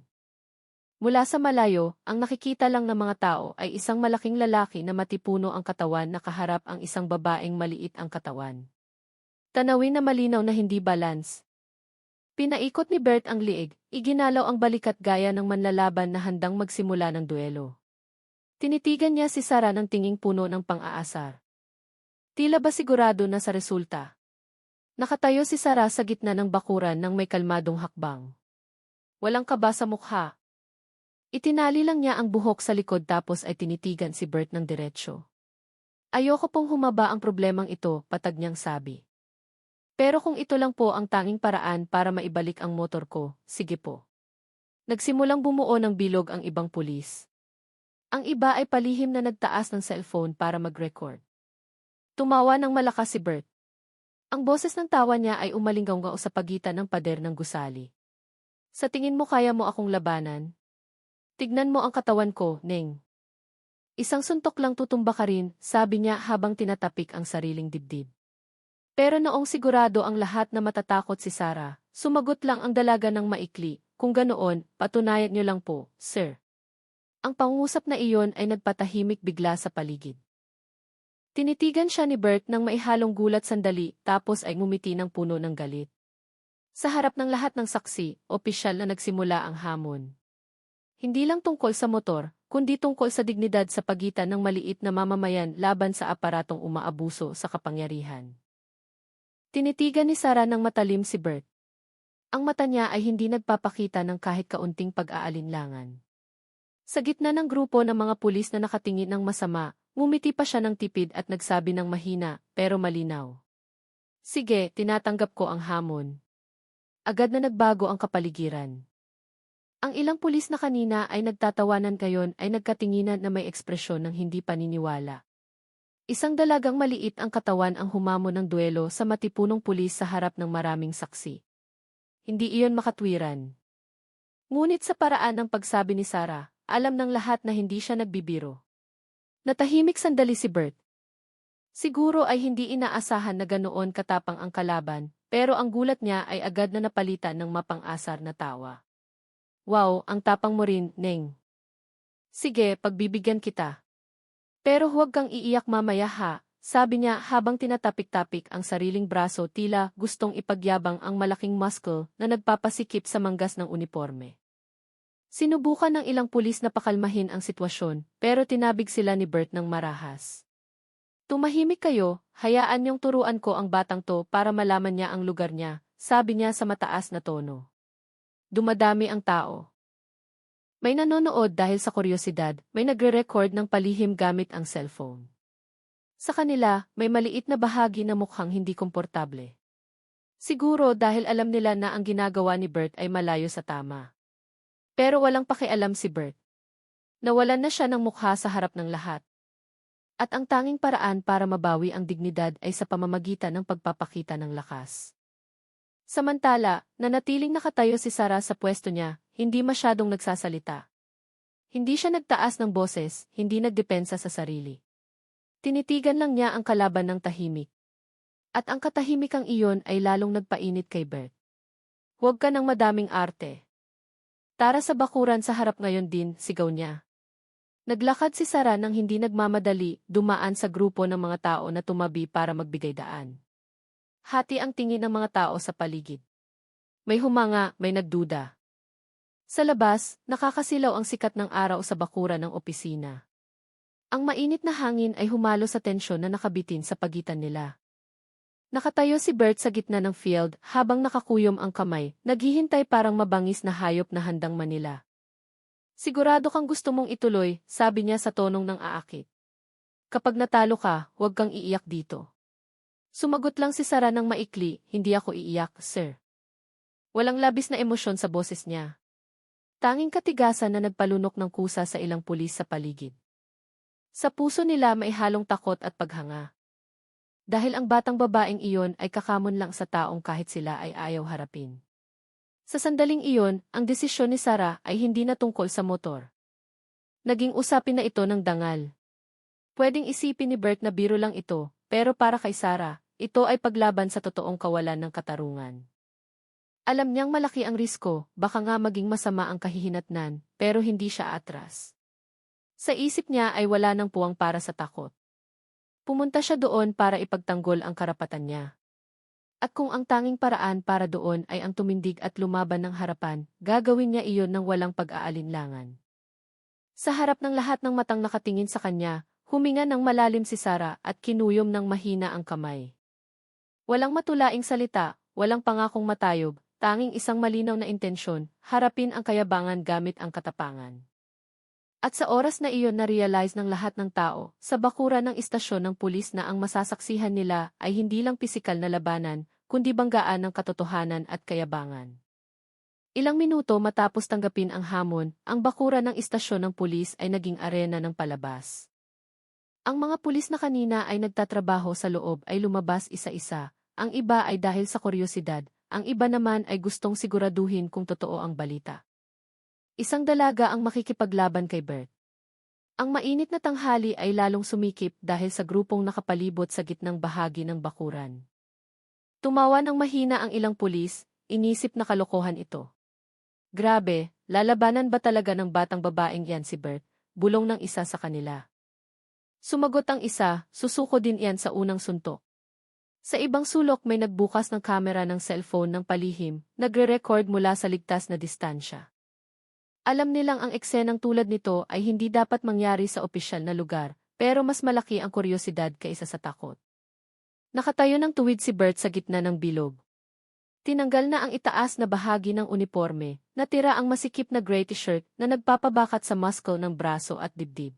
Mula sa malayo, ang nakikita lang ng mga tao ay isang malaking lalaki na matipuno ang katawan na kaharap ang isang babaeng maliit ang katawan. Tanawin na malinaw na hindi balance. Pinaikot ni Bert ang liig, iginalaw ang balikat gaya ng manlalaban na handang magsimula ng duelo. Tinitigan niya si Sarah ng tinging puno ng pang-aasar. Tila ba sigurado na sa resulta? Nakatayo si Sarah sa gitna ng bakuran ng may kalmadong hakbang. Walang kaba sa mukha. Itinali lang niya ang buhok sa likod tapos ay tinitigan si Bert ng diretsyo. Ayoko pong humaba ang problemang ito, patag niyang sabi. Pero kung ito lang po ang tanging paraan para maibalik ang motor ko, sige po. Nagsimulang bumuo ng bilog ang ibang pulis. Ang iba ay palihim na nagtaas ng cellphone para mag-record. Tumawa ng malakas si Bert. Ang boses ng tawa niya ay umalinggaw sa pagitan ng pader ng gusali. Sa tingin mo kaya mo akong labanan? Tignan mo ang katawan ko, Neng. Isang suntok lang tutumba ka rin, sabi niya habang tinatapik ang sariling dibdib. Pero noong sigurado ang lahat na matatakot si Sarah, sumagot lang ang dalaga ng maikli, kung ganoon, patunayan niyo lang po, sir. Ang pangungusap na iyon ay nagpatahimik bigla sa paligid. Tinitigan siya ni Bert nang maihalong gulat sandali tapos ay ngumiti ng puno ng galit. Sa harap ng lahat ng saksi, opisyal na nagsimula ang hamon. Hindi lang tungkol sa motor, kundi tungkol sa dignidad sa pagitan ng maliit na mamamayan laban sa aparatong umaabuso sa kapangyarihan. Tinitigan ni Sarah ng matalim si Bert. Ang mata niya ay hindi nagpapakita ng kahit kaunting pag-aalinlangan. Sa gitna ng grupo ng mga pulis na nakatingin ng masama, ngumiti pa siya ng tipid at nagsabi ng mahina, pero malinaw. Sige, tinatanggap ko ang hamon. Agad na nagbago ang kapaligiran. Ang ilang pulis na kanina ay nagtatawanan ngayon ay nagkatinginan na may ekspresyon ng hindi paniniwala. Isang dalagang maliit ang katawan ang humamon ng duelo sa matipunong pulis sa harap ng maraming saksi. Hindi iyon makatwiran. Ngunit sa paraan ng pagsabi ni Sarah, alam ng lahat na hindi siya nagbibiro. Natahimik sandali si Bert. Siguro ay hindi inaasahan na ganoon katapang ang kalaban, pero ang gulat niya ay agad na napalitan ng mapang-asar na tawa. Wow, ang tapang mo rin, Neng. Sige, pagbibigyan kita. Pero huwag kang iiyak mamaya ha, sabi niya habang tinatapik-tapik ang sariling braso tila gustong ipagyabang ang malaking muscle na nagpapasikip sa manggas ng uniforme. Sinubukan ng ilang pulis na pakalmahin ang sitwasyon, pero tinabig sila ni Bert ng marahas. Tumahimik kayo, hayaan niyong turuan ko ang batang to para malaman niya ang lugar niya, sabi niya sa mataas na tono. Dumadami ang tao. May nanonood dahil sa kuryosidad, may nagre-record ng palihim gamit ang cellphone. Sa kanila, may maliit na bahagi na mukhang hindi komportable. Siguro dahil alam nila na ang ginagawa ni Bert ay malayo sa tama. Pero walang pakialam si Bert. Nawalan na siya ng mukha sa harap ng lahat. At ang tanging paraan para mabawi ang dignidad ay sa pamamagitan ng pagpapakita ng lakas. Samantala, nanatiling nakatayo si Sarah sa pwesto niya, hindi masyadong nagsasalita. Hindi siya nagtaas ng boses, hindi nagdepensa sa sarili. Tinitigan lang niya ang kalaban ng tahimik. At ang katahimikang iyon ay lalong nagpainit kay Bert. Huwag ka ng madaming arte. Tara sa bakuran sa harap ngayon din, sigaw niya. Naglakad si Sarah nang hindi nagmamadali, dumaan sa grupo ng mga tao na tumabi para magbigay daan. Hati ang tingin ng mga tao sa paligid. May humanga, may nagduda. Sa labas, nakakasilaw ang sikat ng araw sa bakuran ng opisina. Ang mainit na hangin ay humalo sa tensyon na nakabitin sa pagitan nila. Nakatayo si Bert sa gitna ng field habang nakakuyom ang kamay, naghihintay parang mabangis na hayop na handang manila. Sigurado kang gusto mong ituloy, sabi niya sa tonong ng aakit. Kapag natalo ka, huwag kang iiyak dito. Sumagot lang si Sarah ng maikli, hindi ako iiyak, sir. Walang labis na emosyon sa boses niya. Tanging katigasan na nagpalunok ng kusa sa ilang pulis sa paligid. Sa puso nila may halong takot at paghanga. Dahil ang batang babaeng iyon ay kakamon lang sa taong kahit sila ay ayaw harapin. Sa sandaling iyon, ang desisyon ni Sarah ay hindi na tungkol sa motor. Naging usapin na ito ng dangal. Pwedeng isipin ni Bert na biro lang ito, pero para kay Sarah, ito ay paglaban sa totoong kawalan ng katarungan. Alam niyang malaki ang risko, baka nga maging masama ang kahihinatnan, pero hindi siya atras. Sa isip niya ay wala nang puwang para sa takot. Pumunta siya doon para ipagtanggol ang karapatan niya. At kung ang tanging paraan para doon ay ang tumindig at lumaban ng harapan, gagawin niya iyon ng walang pag-aalinlangan. Sa harap ng lahat ng matang nakatingin sa kanya, huminga ng malalim si Sarah at kinuyom ng mahina ang kamay. Walang matulaing salita, walang pangakong matayog, tanging isang malinaw na intensyon, harapin ang kayabangan gamit ang katapangan. At sa oras na iyon na-realize ng lahat ng tao, sa bakuran ng istasyon ng pulis na ang masasaksihan nila ay hindi lang pisikal na labanan, kundi banggaan ng katotohanan at kayabangan. Ilang minuto matapos tanggapin ang hamon, ang bakuran ng istasyon ng pulis ay naging arena ng palabas. Ang mga pulis na kanina ay nagtatrabaho sa loob ay lumabas isa-isa, ang iba ay dahil sa kuryosidad, ang iba naman ay gustong siguraduhin kung totoo ang balita. Isang dalaga ang makikipaglaban kay Bert. Ang mainit na tanghali ay lalong sumikip dahil sa grupong nakapalibot sa gitnang bahagi ng bakuran. Tumawa ng mahina ang ilang pulis, inisip na kalokohan ito. Grabe, lalabanan ba talaga ng batang babaeng yan si Bert? Bulong ng isa sa kanila. Sumagot ang isa, susuko din yan sa unang suntok. Sa ibang sulok may nagbukas ng kamera ng cellphone ng palihim, nagre-record mula sa ligtas na distansya. Alam nilang ang eksenang tulad nito ay hindi dapat mangyari sa opisyal na lugar, pero mas malaki ang kuryosidad kaysa sa takot. Nakatayo ng tuwid si Bert sa gitna ng bilog. Tinanggal na ang itaas na bahagi ng uniforme, natira ang masikip na gray t-shirt na nagpapabakat sa muscle ng braso at dibdib.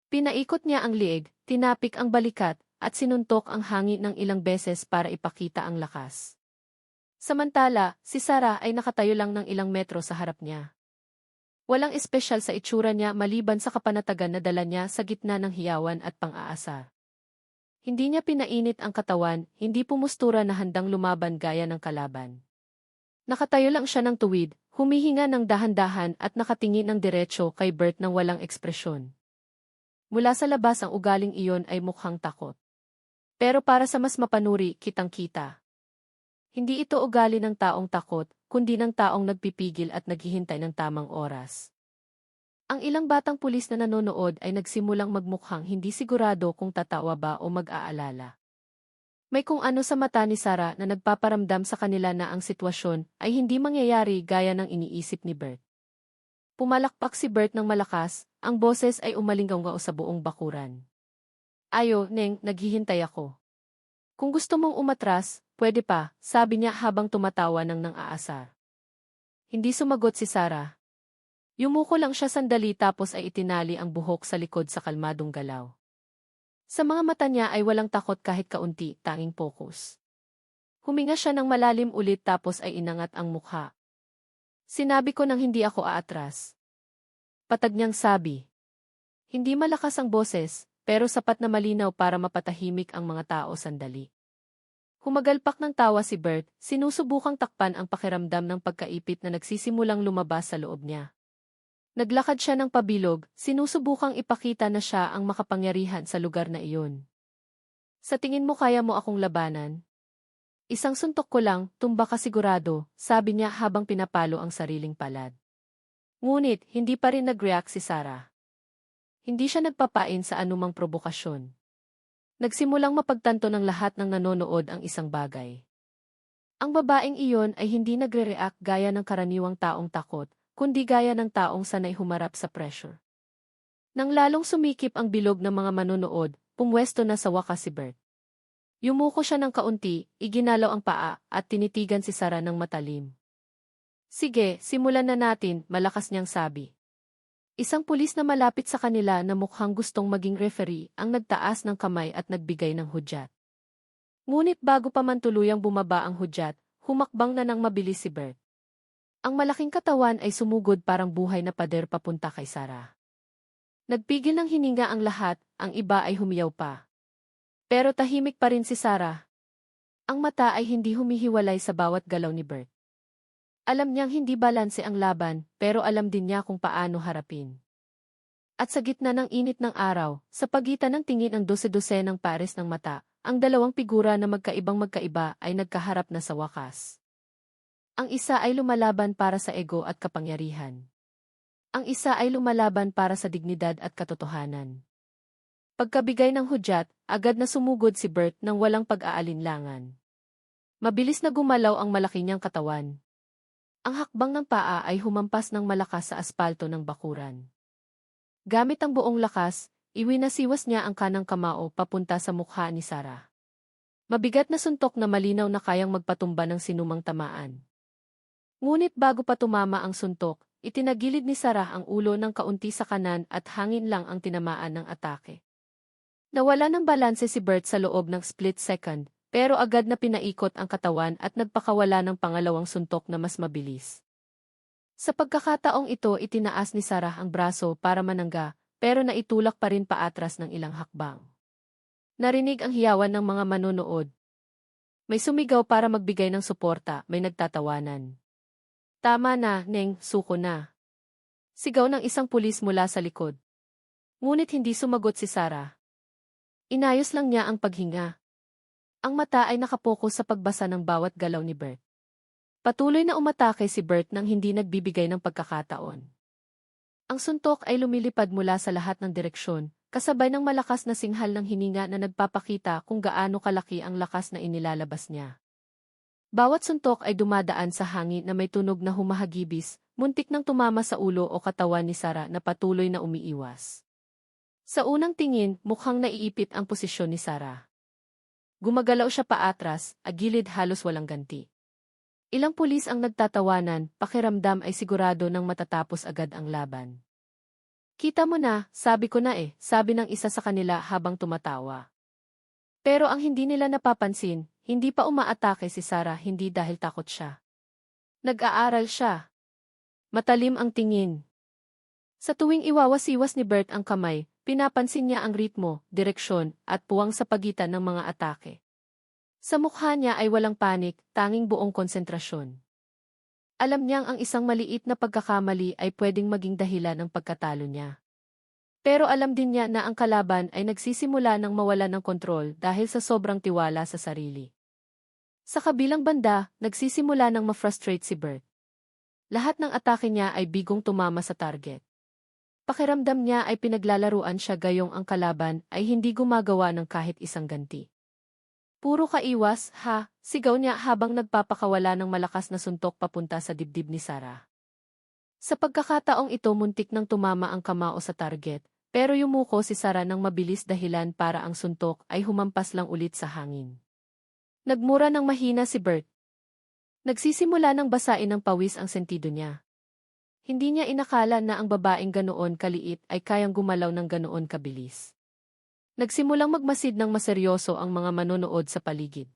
Pinaikot niya ang liig, tinapik ang balikat, at sinuntok ang hangin ng ilang beses para ipakita ang lakas. Samantala, si Sarah ay nakatayo lang ng ilang metro sa harap niya. Walang espesyal sa itsura niya maliban sa kapanatagan na dala niya sa gitna ng hiyawan at pang-aasar. Hindi niya pinainit ang katawan, hindi pumustura na handang lumaban gaya ng kalaban. Nakatayo lang siya ng tuwid, humihinga ng dahan-dahan at nakatingin ng diretso kay Bert ng walang ekspresyon. Mula sa labas ang ugaling iyon ay mukhang takot. Pero para sa mas mapanuri, kitang-kita. Hindi ito ugali ng taong takot, kundi ng taong nagpipigil at naghihintay ng tamang oras. Ang ilang batang pulis na nanonood ay nagsimulang magmukhang hindi sigurado kung tatawa ba o mag-aalala. May kung ano sa mata ni Sarah na nagpaparamdam sa kanila na ang sitwasyon ay hindi mangyayari gaya ng iniisip ni Bert. Pumalakpak si Bert ng malakas, ang boses ay umalinggaw sa buong bakuran. Ayo, Neng, naghihintay ako. Kung gusto mong umatras, pwede pa, sabi niya habang tumatawa ng aasar. Hindi sumagot si Sarah. Yumuko lang siya sandali tapos ay itinali ang buhok sa likod sa kalmadong galaw. Sa mga mata niya ay walang takot kahit kaunti, tanging focus. Huminga siya ng malalim ulit tapos ay inangat ang mukha. Sinabi ko nang hindi ako aatras. Patag niyang sabi. Hindi malakas ang boses, pero sapat na malinaw para mapatahimik ang mga tao sandali. Humagalpak ng tawa si Bert, sinusubukang takpan ang pakiramdam ng pagkaipit na nagsisimulang lumabas sa loob niya. Naglakad siya ng pabilog, sinusubukang ipakita na siya ang makapangyarihan sa lugar na iyon. Sa tingin mo kaya mo akong labanan? Isang suntok ko lang, tumba ka sigurado, sabi niya habang pinapalo ang sariling palad. Ngunit, hindi pa rin nag-react si Sarah. Hindi siya nagpapain sa anumang probokasyon. Nagsimulang mapagtanto ng lahat ng nanonood ang isang bagay. Ang babaeng iyon ay hindi nagre-react gaya ng karaniwang taong takot, kundi gaya ng taong sanay humarap sa pressure. Nang lalong sumikip ang bilog ng mga manonood, pumwesto na sa wakas si Bert. Yumuko siya ng kaunti, iginalaw ang paa, at tinitigan si Sarah ng matalim. Sige, simulan na natin, malakas niyang sabi. Isang pulis na malapit sa kanila na mukhang gustong maging referee ang nagtaas ng kamay at nagbigay ng hudyat. Ngunit bago pa man tuluyang bumaba ang hudyat, humakbang na ng mabilis si Bert. Ang malaking katawan ay sumugod parang buhay na pader papunta kay Sarah. Nagpigil ng hininga ang lahat, ang iba ay humiyaw pa. Pero tahimik pa rin si Sarah. Ang mata ay hindi humihiwalay sa bawat galaw ni Bert. Alam niyang hindi balanse ang laban, pero alam din niya kung paano harapin. At sa gitna ng init ng araw, sa pagitan ng tingin ng dose-dosenang pares ng mata, ang dalawang figura na magkaibang-magkaiba ay nagkaharap na sa wakas. Ang isa ay lumalaban para sa ego at kapangyarihan. Ang isa ay lumalaban para sa dignidad at katotohanan. Pagkabigay ng hudyat, agad na sumugod si Bert nang walang pag-aalinlangan. Mabilis na gumalaw ang malaki niyang katawan. Ang hakbang ng paa ay humampas ng malakas sa aspalto ng bakuran. Gamit ang buong lakas, iwinasiwas niya ang kanang kamao papunta sa mukha ni Sarah. Mabigat na suntok na malinaw na kayang magpatumba ng sinumang tamaan. Ngunit bago pa tumama ang suntok, itinagilid ni Sarah ang ulo ng kaunti sa kanan at hangin lang ang tinamaan ng atake. Nawala ng balanse si Bert sa loob ng split second, pero agad na pinaikot ang katawan at nagpakawala ng pangalawang suntok na mas mabilis. Sa pagkakataong ito itinaas ni Sarah ang braso para manangga, pero naitulak pa rin paatras ng ilang hakbang. Narinig ang hiyawan ng mga manonood. May sumigaw para magbigay ng suporta, may nagtatawanan. Tama na, Neng, suko na. Sigaw ng isang pulis mula sa likod. Ngunit hindi sumagot si Sarah. Inayos lang niya ang paghinga. Ang mata ay nakapokus sa pagbasa ng bawat galaw ni Bert. Patuloy na umatake si Bert nang hindi nagbibigay ng pagkakataon. Ang suntok ay lumilipad mula sa lahat ng direksyon, kasabay ng malakas na singhal ng hininga na nagpapakita kung gaano kalaki ang lakas na inilalabas niya. Bawat suntok ay dumadaan sa hangin na may tunog na humahagibis, muntik nang tumama sa ulo o katawan ni Sarah na patuloy na umiiwas. Sa unang tingin, mukhang naiipit ang posisyon ni Sarah. Gumagalaw siya paatras, agilid halos walang ganti. Ilang pulis ang nagtatawanan, pakiramdam ay sigurado nang matatapos agad ang laban. Kita mo na, sabi ko na sabi ng isa sa kanila habang tumatawa. Pero ang hindi nila napapansin, hindi pa umaatake si Sarah hindi dahil takot siya. Nag-aaral siya. Matalim ang tingin. Sa tuwing iwawas-iwas ni Bert ang kamay, pinapansin niya ang ritmo, direksyon, at puwang sa pagitan ng mga atake. Sa mukha niya ay walang panik, tanging buong konsentrasyon. Alam niyang ang isang maliit na pagkakamali ay pwedeng maging dahilan ng pagkatalo niya. Pero alam din niya na ang kalaban ay nagsisimula ng mawala ng kontrol dahil sa sobrang tiwala sa sarili. Sa kabilang banda, nagsisimula ng ma-frustrate si Bert. Lahat ng atake niya ay bigong tumama sa target. Pakiramdam niya ay pinaglalaruan siya gayong ang kalaban ay hindi gumagawa ng kahit isang ganti. Puro kaiwas, ha, sigaw niya habang nagpapakawala ng malakas na suntok papunta sa dibdib ni Sarah. Sa pagkakataong ito muntik nang tumama ang kamao sa target, pero yumuko si Sarah ng mabilis dahilan para ang suntok ay humampas lang ulit sa hangin. Nagmura ng mahina si Bert. Nagsisimula ng basain ng pawis ang sentido niya. Hindi niya inakala na ang babaeng ganoon kaliit ay kayang gumalaw ng ganoon kabilis. Nagsimulang magmasid ng maseryoso ang mga manonood sa paligid.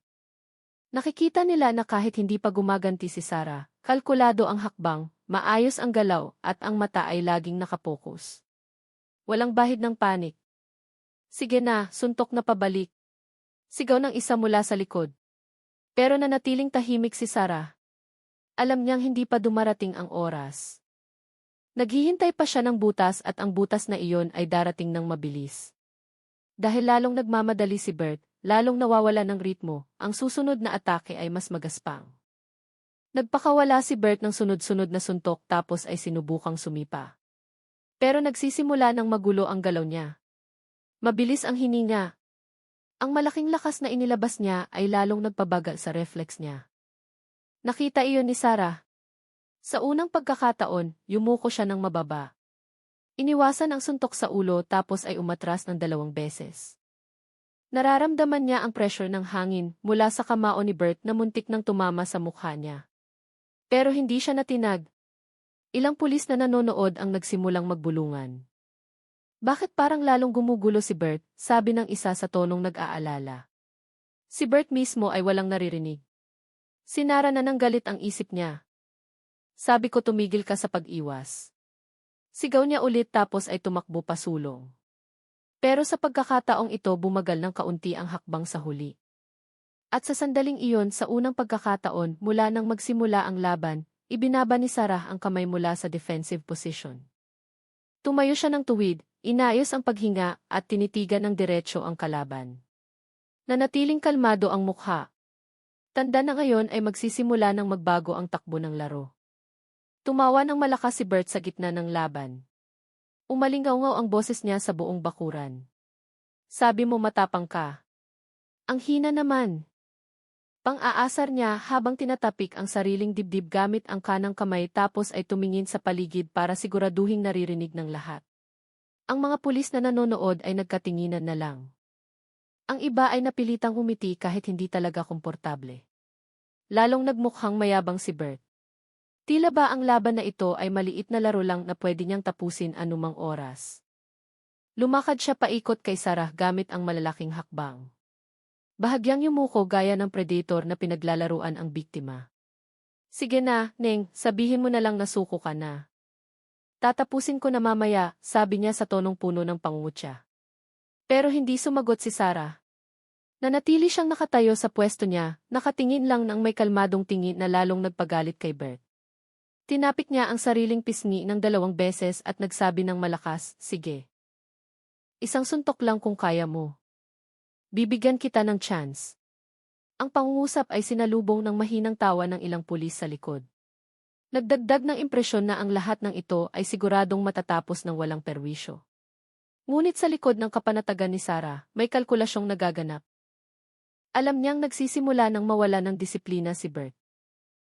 Nakikita nila na kahit hindi pa gumaganti si Sarah, kalkulado ang hakbang, maayos ang galaw, at ang mata ay laging nakapokus. Walang bahid ng panik. Sige na, suntok na pabalik. Sigaw ng isa mula sa likod. Pero nanatiling tahimik si Sarah. Alam niyang hindi pa dumarating ang oras. Naghihintay pa siya ng butas at ang butas na iyon ay darating ng mabilis. Dahil lalong nagmamadali si Bert, lalong nawawala ng ritmo, ang susunod na atake ay mas magaspang. Nagpakawala si Bert ng sunod-sunod na suntok tapos ay sinubukang sumipa. Pero nagsisimula ng magulo ang galaw niya. Mabilis ang hininga. Ang malaking lakas na inilabas niya ay lalong nagpabagal sa reflex niya. Nakita iyon ni Sarah. Sa unang pagkakataon, yumuko siya ng mababa. Iniwasan ang suntok sa ulo tapos ay umatras ng 2 beses. Nararamdaman niya ang pressure ng hangin mula sa kamao ni Bert na muntik nang tumama sa mukha niya. Pero hindi siya natinag. Ilang pulis na nanonood ang nagsimulang magbulungan. Bakit parang lalong gumugulo si Bert, sabi ng isa sa tonong nag-aalala. Si Bert mismo ay walang naririnig. Sinara na ng galit ang isip niya. Sabi ko tumigil ka sa pag-iwas. Sigaw niya ulit tapos ay tumakbo pasulong. Pero sa pagkakataong ito bumagal ng kaunti ang hakbang sa huli. At sa sandaling iyon sa unang pagkakataon mula nang magsimula ang laban, ibinaba ni Sarah ang kamay mula sa defensive position. Tumayo siya ng tuwid, inayos ang paghinga at tinitigan ng diretso ang kalaban. Nanatiling kalmado ang mukha. Tanda na ngayon ay magsisimula ng magbago ang takbo ng laro. Tumawa ng malakas si Bert sa gitna ng laban. Umalingaw-ngaw ang boses niya sa buong bakuran. Sabi mo matapang ka. Ang hina naman. Pang-aasar niya habang tinatapik ang sariling dibdib gamit ang kanang kamay tapos ay tumingin sa paligid para siguraduhing naririnig ng lahat. Ang mga pulis na nanonood ay nagkatinginan na lang. Ang iba ay napilitang humiti kahit hindi talaga komportable. Lalong nagmukhang mayabang si Bert. Tila ba ang laban na ito ay maliit na laro lang na pwede niyang tapusin anumang oras. Lumakad siya paikot kay Sarah gamit ang malalaking hakbang. Bahagyang yumuko gaya ng predator na pinaglalaruan ang biktima. Sige na, Neng, sabihin mo na lang na suko ka na. Tatapusin ko na mamaya, sabi niya sa tonong puno ng pangungutya. Pero hindi sumagot si Sarah. Nanatili siyang nakatayo sa pwesto niya, nakatingin lang ng may kalmadong tingin na lalong nagpagalit kay Bert. Tinapik niya ang sariling pisngi ng 2 beses at nagsabi ng malakas, sige. Isang suntok lang kung kaya mo. Bibigyan kita ng chance. Ang pangungusap ay sinalubong ng mahinang tawa ng ilang pulis sa likod. Nagdagdag ng impresyon na ang lahat ng ito ay siguradong matatapos ng walang perwisyo. Ngunit sa likod ng kapanatagan ni Sarah, may kalkulasyong nagaganap. Alam niyang nagsisimula ng mawala ng disiplina si Bert.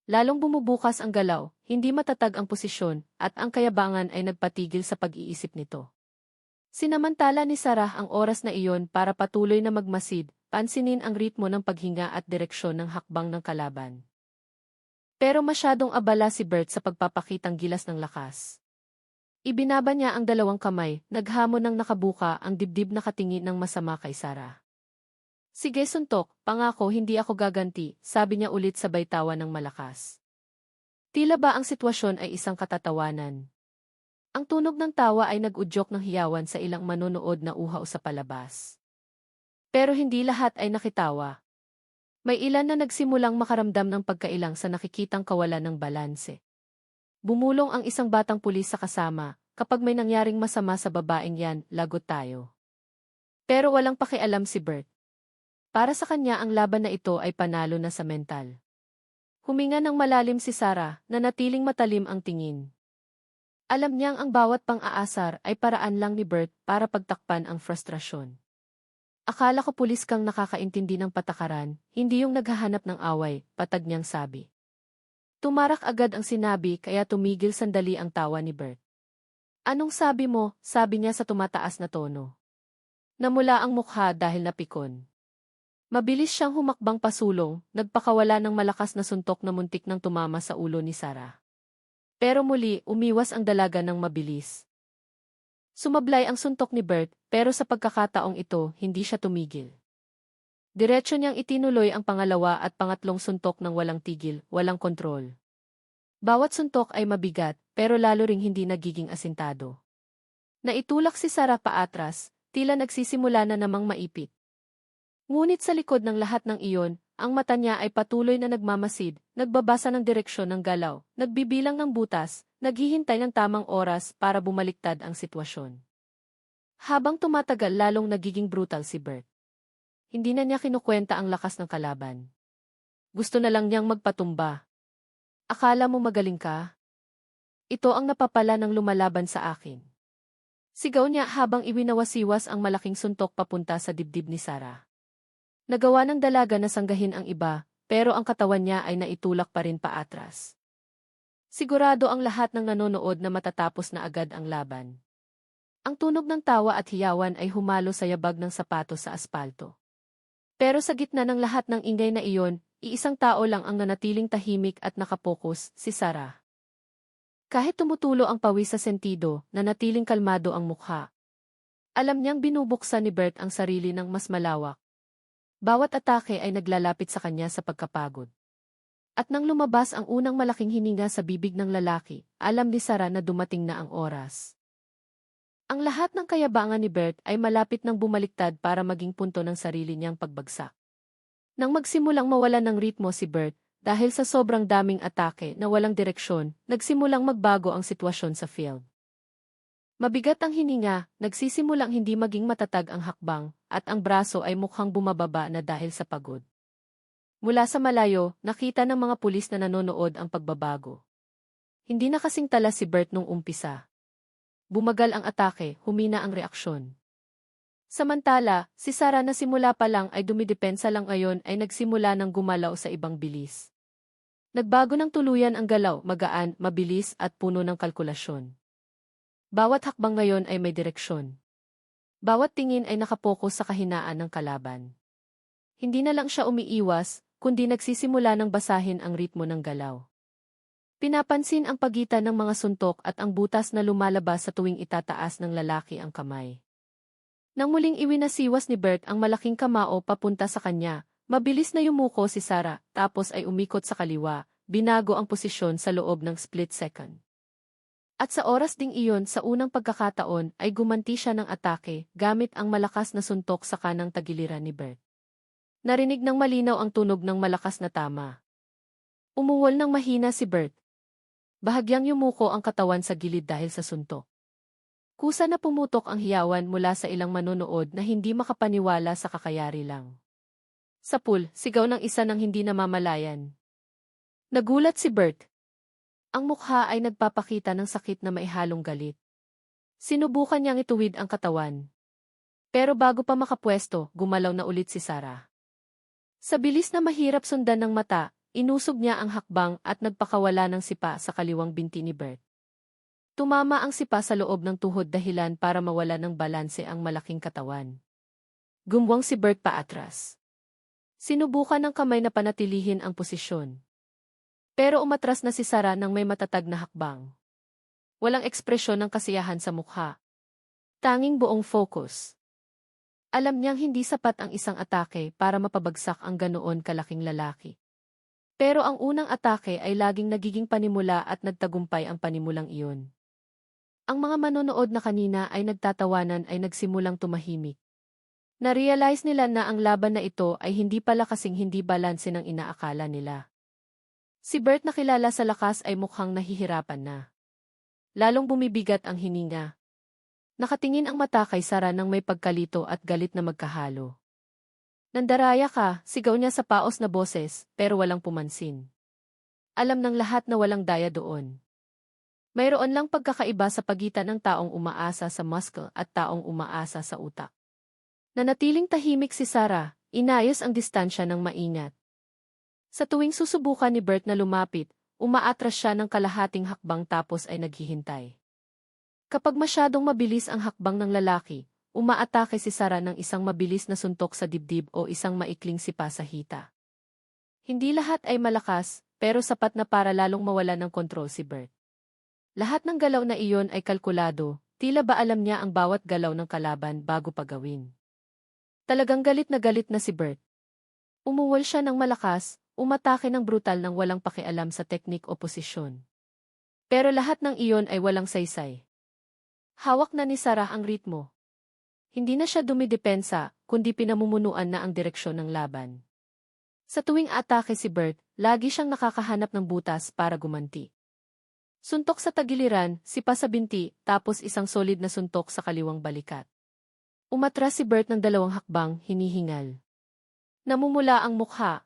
Lalong bumubukas ang galaw, hindi matatag ang posisyon, at ang kayabangan ay nagpatigil sa pag-iisip nito. Sinamantala ni Sarah ang oras na iyon para patuloy na magmasid, pansinin ang ritmo ng paghinga at direksyon ng hakbang ng kalaban. Pero masyadong abala si Bert sa pagpapakitang gilas ng lakas. Ibinaba niya ang 2 kamay, naghamon ng nakabuka ang dibdib na katingin ng masama kay Sarah. Sige suntok, pangako hindi ako gaganti, sabi niya ulit sabay tawa ng malakas. Tila ba ang sitwasyon ay isang katatawanan? Ang tunog ng tawa ay nag-udyok ng hiyawan sa ilang manonood na uhaw sa palabas. Pero hindi lahat ay nakitawa. May ilan na nagsimulang makaramdam ng pagkailang sa nakikitang kawalan ng balanse. Bumulong ang isang batang pulis sa kasama, kapag may nangyaring masama sa babaeng yan, lagot tayo. Pero walang pakialam si Bert. Para sa kanya ang laban na ito ay panalo na sa mental. Huminga ng malalim si Sarah, na natiling matalim ang tingin. Alam niyang ang bawat pang-aasar ay paraan lang ni Bert para pagtakpan ang frustrasyon. Akala ko pulis kang nakakaintindi ng patakaran, hindi yung naghahanap ng away, patag niyang sabi. Tumarak agad ang sinabi kaya tumigil sandali ang tawa ni Bert. Anong sabi mo? Sabi niya sa tumataas na tono. Namula ang mukha dahil napikon. Mabilis siyang humakbang pasulong, nagpakawala ng malakas na suntok na muntik nang tumama sa ulo ni Sarah. Pero muli, umiwas ang dalaga ng mabilis. Sumablay ang suntok ni Bert, pero sa pagkakataong ito, hindi siya tumigil. Diretso niyang itinuloy ang pangalawa at pangatlong suntok ng walang tigil, walang kontrol. Bawat suntok ay mabigat, pero lalo ring hindi nagiging asintado. Naitulak si Sarah paatras, tila nagsisimula na namang maipit. Ngunit sa likod ng lahat ng iyon, ang mata niya ay patuloy na nagmamasid, nagbabasa ng direksyon ng galaw, nagbibilang ng butas, naghihintay ng tamang oras para bumaliktad ang sitwasyon. Habang tumatagal lalong nagiging brutal si Bert. Hindi na niya kinukwenta ang lakas ng kalaban. Gusto na lang niyang magpatumba. Akala mo magaling ka? Ito ang napapala ng lumalaban sa akin. Sigaw niya habang iwinawasiwas ang malaking suntok papunta sa dibdib ni Sarah. Nagawa ng dalaga na sanggahin ang iba, pero ang katawan niya ay naitulak pa rin paatras. Sigurado ang lahat ng nanonood na matatapos na agad ang laban. Ang tunog ng tawa at hiyawan ay humalo sa yabag ng sapatos sa aspalto. Pero sa gitna ng lahat ng ingay na iyon, iisang tao lang ang nanatiling tahimik at nakapokus, si Sarah. Kahit tumutulo ang pawis sa sentido, nanatiling kalmado ang mukha. Alam niyang binubuksan ni Bert ang sarili ng mas malawak. Bawat atake ay naglalapit sa kanya sa pagkapagod. At nang lumabas ang unang malaking hininga sa bibig ng lalaki, alam ni Sarah na dumating na ang oras. Ang lahat ng kayabangan ni Bert ay malapit nang bumaliktad para maging punto ng sarili niyang pagbagsak. Nang magsimulang mawalan ng ritmo si Bert, dahil sa sobrang daming atake na walang direksyon, nagsimulang magbago ang sitwasyon sa field. Mabigat ang hininga, nagsisimulang hindi maging matatag ang hakbang, at ang braso ay mukhang bumababa na dahil sa pagod. Mula sa malayo, nakita ng mga pulis na nanonood ang pagbabago. Hindi na kasing tala si Bert nung umpisa. Bumagal ang atake, humina ang reaksyon. Samantala, si Sarah na simula pa lang ay dumidepensa lang ngayon ay nagsimula ng gumalaw sa ibang bilis. Nagbago ng tuluyan ang galaw, magaan, mabilis at puno ng kalkulasyon. Bawat hakbang ngayon ay may direksyon. Bawat tingin ay nakapokus sa kahinaan ng kalaban. Hindi na lang siya umiiwas, kundi nagsisimula ng basahin ang ritmo ng galaw. Pinapansin ang pagitan ng mga suntok at ang butas na lumalabas sa tuwing itataas ng lalaki ang kamay. Nang muling iwinasiwas ni Bert ang malaking kamao papunta sa kanya, mabilis na yumuko si Sarah, tapos ay umikot sa kaliwa, binago ang posisyon sa loob ng split second. At sa oras ding iyon sa unang pagkakataon ay gumanti siya ng atake gamit ang malakas na suntok sa kanang tagiliran ni Bert. Narinig ng malinaw ang tunog ng malakas na tama. Umuwol ng mahina si Bert. Bahagyang yumuko ang katawan sa gilid dahil sa suntok. Kusa na pumutok ang hiyawan mula sa ilang manonood na hindi makapaniwala sa kakayari lang. Sa pool, sigaw ng isa ng hindi namamalayan. Nagulat si Bert. Ang mukha ay nagpapakita ng sakit na maihalong galit. Sinubukan niyang ituwid ang katawan. Pero bago pa makapwesto, gumalaw na ulit si Sarah. Sa bilis na mahirap sundan ng mata, inusog niya ang hakbang at nagpakawala ng sipa sa kaliwang binti ni Bert. Tumama ang sipa sa loob ng tuhod dahilan para mawala ng balanse ang malaking katawan. Gumwang si Bert paatras. Sinubukan ng kamay na panatilihin ang posisyon. Pero umatras na si Sarah nang may matatag na hakbang. Walang ekspresyon ng kasiyahan sa mukha. Tanging buong focus. Alam niyang hindi sapat ang isang atake para mapabagsak ang ganoon kalaking lalaki. Pero ang unang atake ay laging nagiging panimula at nagtagumpay ang panimulang iyon. Ang mga manonood na kanina ay nagtatawanan ay nagsimulang tumahimik. Na-realize nila na ang laban na ito ay hindi pala kasing hindi balanse ng inaakala nila. Si Bert na kilala sa lakas ay mukhang nahihirapan na. Lalong bumibigat ang hininga. Nakatingin ang mata kay Sarah nang may pagkalito at galit na magkahalo. Nandaraya ka, sigaw niya sa paos na boses, pero walang pumansin. Alam ng lahat na walang daya doon. Mayroon lang pagkakaiba sa pagitan ng taong umaasa sa muscle at taong umaasa sa utak. Nanatiling tahimik si Sarah, inayos ang distansya ng maingat. Sa tuwing susubukan ni Bert na lumapit, umaatras siya ng kalahating hakbang tapos ay naghihintay. Kapag masyadong mabilis ang hakbang ng lalaki, umaatake si Sarah ng isang mabilis na suntok sa dibdib o isang maikling sipa sa hita. Hindi lahat ay malakas, pero sapat na para lalong mawala ng kontrol si Bert. Lahat ng galaw na iyon ay kalkulado, tila ba alam niya ang bawat galaw ng kalaban bago pa gawin. Talagang galit na si Bert. Umuwol siya ng malakas, umatake ng brutal nang walang pakialam sa teknik o posisyon. Pero lahat ng iyon ay walang saysay. Hawak na ni Sarah ang ritmo. Hindi na siya dumidepensa, kundi pinamumunuan na ang direksyon ng laban. Sa tuwing atake si Bert, lagi siyang nakakahanap ng butas para gumanti. Suntok sa tagiliran, sipa sa binti, tapos isang solid na suntok sa kaliwang balikat. Umatras si Bert ng 2 hakbang, hinihingal. Namumula ang mukha.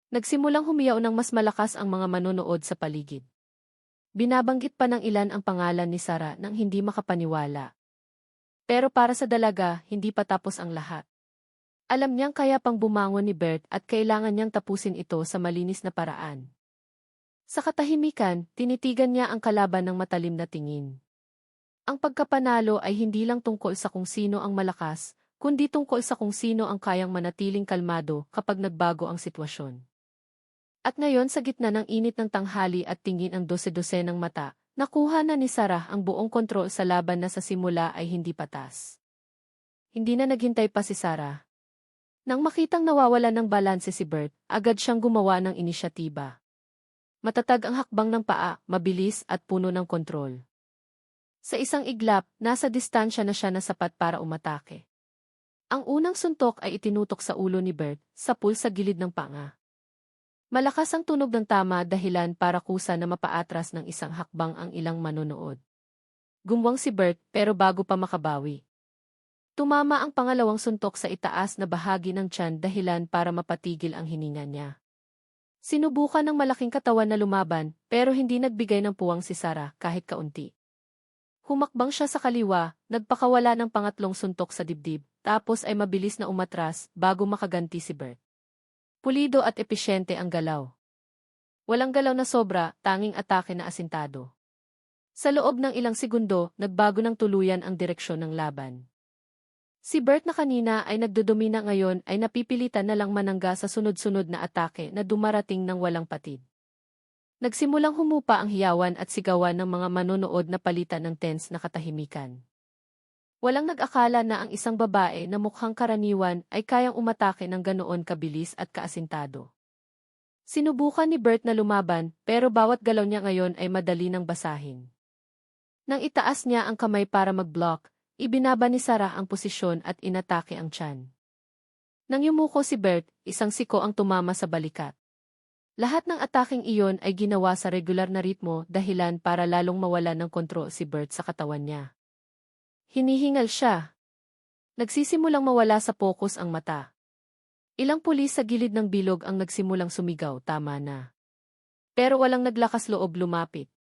Nagsimulang humiyaw ng mas malakas ang mga manonood sa paligid. Binabanggit pa ng ilan ang pangalan ni Sarah nang hindi makapaniwala. Pero para sa dalaga, hindi pa tapos ang lahat. Alam niyang kaya pang bumangon ni Bert at kailangan niyang tapusin ito sa malinis na paraan. Sa katahimikan, tinitigan niya ang kalaban ng matalim na tingin. Ang pagkapanalo ay hindi lang tungkol sa kung sino ang malakas, kundi tungkol sa kung sino ang kayang manatiling kalmado kapag nagbago ang sitwasyon. At ngayon sa gitna ng init ng tanghali at tingin ang dose-dose ng mata, nakuha na ni Sarah ang buong kontrol sa laban na sa simula ay hindi patas. Hindi na naghintay pa si Sarah. Nang makitang nawawalan ng balanse si Bert, agad siyang gumawa ng inisyatiba. Matatag ang hakbang ng paa, mabilis at puno ng kontrol. Sa isang iglap, nasa distansya na siya na sapat para umatake. Ang unang suntok ay itinutok sa ulo ni Bert, sa pool sa gilid ng panga. Malakas ang tunog ng tama dahilan para kusa na mapaatras ng isang hakbang ang ilang manonood. Gumwang si Bert pero bago pa makabawi. Tumama ang pangalawang suntok sa itaas na bahagi ng tiyan dahilan para mapatigil ang hininga niya. Sinubukan ng malaking katawan na lumaban pero hindi nagbigay ng puwang si Sarah kahit kaunti. Humakbang siya sa kaliwa, nagpakawala ng pangatlong suntok sa dibdib, tapos ay mabilis na umatras bago makaganti si Bert. Pulido at episyente ang galaw. Walang galaw na sobra, tanging atake na asintado. Sa loob ng ilang segundo, nagbago ng tuluyan ang direksyon ng laban. Si Bert na kanina ay nagdodomina ngayon ay napipilitan na lang manangga sa sunod-sunod na atake na dumarating ng walang patid. Nagsimulang humupa ang hiyawan at sigawan ng mga manonood na palitan ng tense na katahimikan. Walang nag-akala na ang isang babae na mukhang karaniwan ay kayang umatake ng ganoon kabilis at kaasintado. Sinubukan ni Bert na lumaban pero bawat galaw niya ngayon ay madali nang basahin. Nang itaas niya ang kamay para mag-block, ibinaba ni Sarah ang posisyon at inatake ang tiyan. Nang yumuko si Bert, isang siko ang tumama sa balikat. Lahat ng ataking iyon ay ginawa sa regular na ritmo dahilan para lalong mawala ng kontrol si Bert sa katawan niya. Hinihingal siya. Nagsisimulang mawala sa pokus ang mata. Ilang pulis sa gilid ng bilog ang nagsimulang sumigaw, tama na. Pero walang naglakas loob lumapit.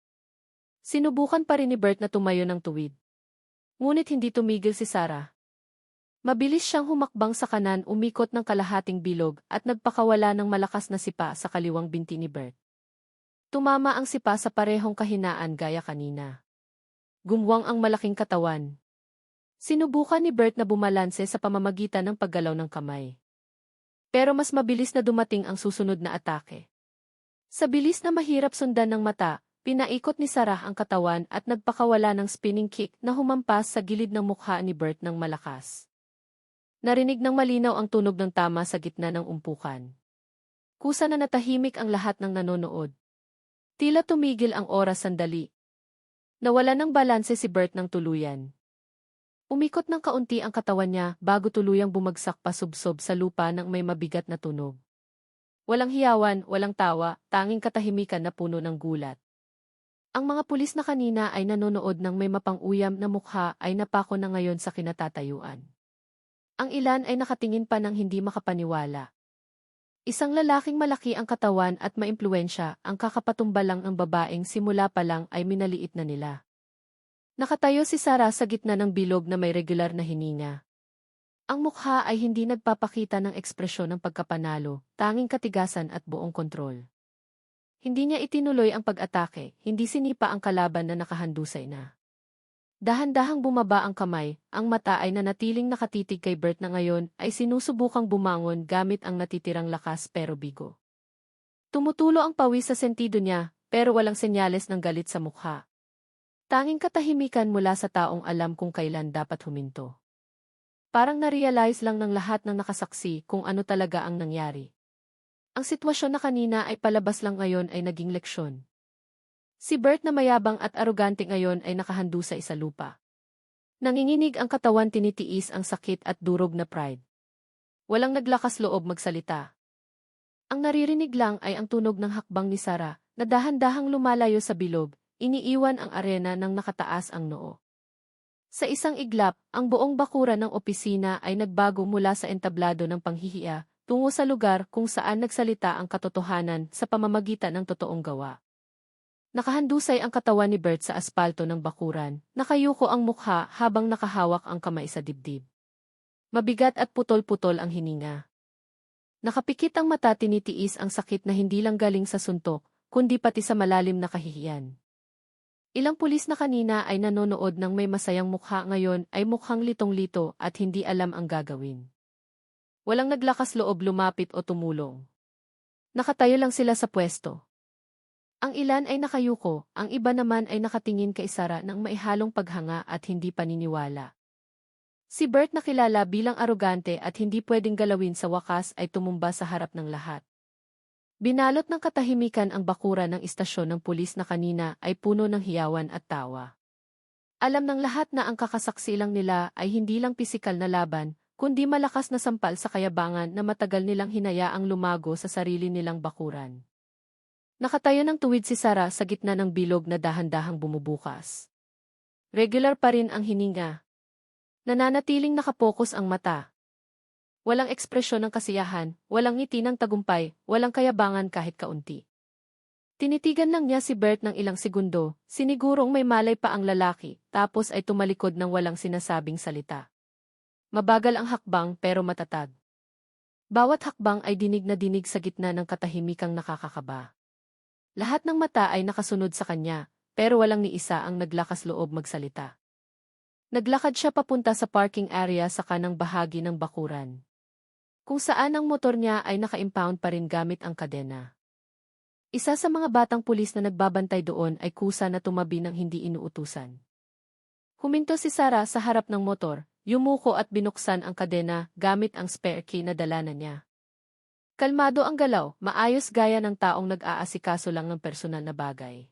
Sinubukan pa rin ni Bert na tumayo ng tuwid. Ngunit hindi tumigil si Sarah. Mabilis siyang humakbang sa kanan, umikot ng kalahating bilog at nagpakawala ng malakas na sipa sa kaliwang binti ni Bert. Tumama ang sipa sa parehong kahinaan gaya kanina. Gumwang ang malaking katawan. Sinubukan ni Bert na bumalanse sa pamamagitan ng paggalaw ng kamay. Pero mas mabilis na dumating ang susunod na atake. Sa bilis na mahirap sundan ng mata, pinaikot ni Sarah ang katawan at nagpakawala ng spinning kick na humampas sa gilid ng mukha ni Bert ng malakas. Narinig ng malinaw ang tunog ng tama sa gitna ng umpukan. Kusa na natahimik ang lahat ng nanonood. Tila tumigil ang oras sandali. Nawala ng balanse si Bert ng tuluyan. Umikot ng kaunti ang katawan niya bago tuluyang bumagsak pasubsob sa lupa ng may mabigat na tunog. Walang hiyawan, walang tawa, tanging katahimikan na puno ng gulat. Ang mga pulis na kanina ay nanonood ng may mapang-uyam na mukha ay napako na ngayon sa kinatatayuan. Ang ilan ay nakatingin pa ng hindi makapaniwala. Isang lalaking malaki ang katawan at maimpluwensya, ang kakapatumbalang ng babaeng simula pa lang ay minaliit na nila. Nakatayo si Sarah sa gitna ng bilog na may regular na hininga. Ang mukha ay hindi nagpapakita ng ekspresyon ng pagkapanalo, tanging katigasan at buong kontrol. Hindi niya itinuloy ang pag-atake, hindi sinipa ang kalaban na nakahandusay na. Dahan-dahang bumaba ang kamay, ang mata ay nanatiling nakatitig kay Bert na ngayon ay sinusubukang bumangon gamit ang natitirang lakas pero bigo. Tumutulo ang pawis sa sentido niya, pero walang senyales ng galit sa mukha. Tanging katahimikan mula sa taong alam kung kailan dapat huminto. Parang na-realize lang ng lahat ng nakasaksi kung ano talaga ang nangyari. Ang sitwasyon na kanina ay palabas lang ngayon ay naging leksyon. Si Bert na mayabang at arogante ngayon ay nakahandusay sa lupa. Nanginginig ang katawan, tinitiis ang sakit at durog na pride. Walang naglakas loob magsalita. Ang naririnig lang ay ang tunog ng hakbang ni Sarah, na dahan-dahang lumalayo sa bilog, iniiwan ang arena ng nakataas ang noo. Sa isang iglap, ang buong bakuran ng opisina ay nagbago mula sa entablado ng panghihiya, tungo sa lugar kung saan nagsalita ang katotohanan sa pamamagitan ng totoong gawa. Nakahandusay ang katawan ni Bert sa aspalto ng bakuran, nakayuko ang mukha habang nakahawak ang kamay sa dibdib. Mabigat at putol-putol ang hininga. Nakapikit ang mata, tinitiis ang sakit na hindi lang galing sa suntok, kundi pati sa malalim na kahihiyan. Ilang pulis na kanina ay nanonood ng may masayang mukha ngayon ay mukhang litong-lito at hindi alam ang gagawin. Walang naglakas loob lumapit o tumulong. Nakatayo lang sila sa pwesto. Ang ilan ay nakayuko, ang iba naman ay nakatingin kay Sarah ng maihalong paghanga at hindi paniniwala. Si Bert na kilala bilang arogante at hindi pwedeng galawin sa wakas ay tumumba sa harap ng lahat. Binalot ng katahimikan ang bakuran ng istasyon ng pulis na kanina ay puno ng hiyawan at tawa. Alam ng lahat na ang kakasaksi lang nila ay hindi lang pisikal na laban, kundi malakas na sampal sa kayabangan na matagal nilang hinayaang lumago sa sarili nilang bakuran. Nakatayo ng tuwid si Sarah sa gitna ng bilog na dahan-dahang bumubukas. Regular pa rin ang hininga. Nananatiling nakapokus ang mata. Walang ekspresyon ng kasiyahan, walang ngiti ng tagumpay, walang kayabangan kahit kaunti. Tinitigan lang niya si Bert ng ilang segundo, sinigurong may malay pa ang lalaki, tapos ay tumalikod ng walang sinasabing salita. Mabagal ang hakbang pero matatag. Bawat hakbang ay dinig na dinig sa gitna ng katahimikang nakakakaba. Lahat ng mata ay nakasunod sa kanya, pero walang ni isa ang naglakas loob magsalita. Naglakad siya papunta sa parking area sa kanang bahagi ng bakuran, kung saan ang motor niya ay naka-impound pa rin gamit ang kadena. Isa sa mga batang pulis na nagbabantay doon ay kusa na tumabi ng hindi inuutusan. Huminto si Sarah sa harap ng motor, yumuko at binuksan ang kadena gamit ang spare key na dala na niya. Kalmado ang galaw, maayos gaya ng taong nag-aasikaso lang ng personal na bagay.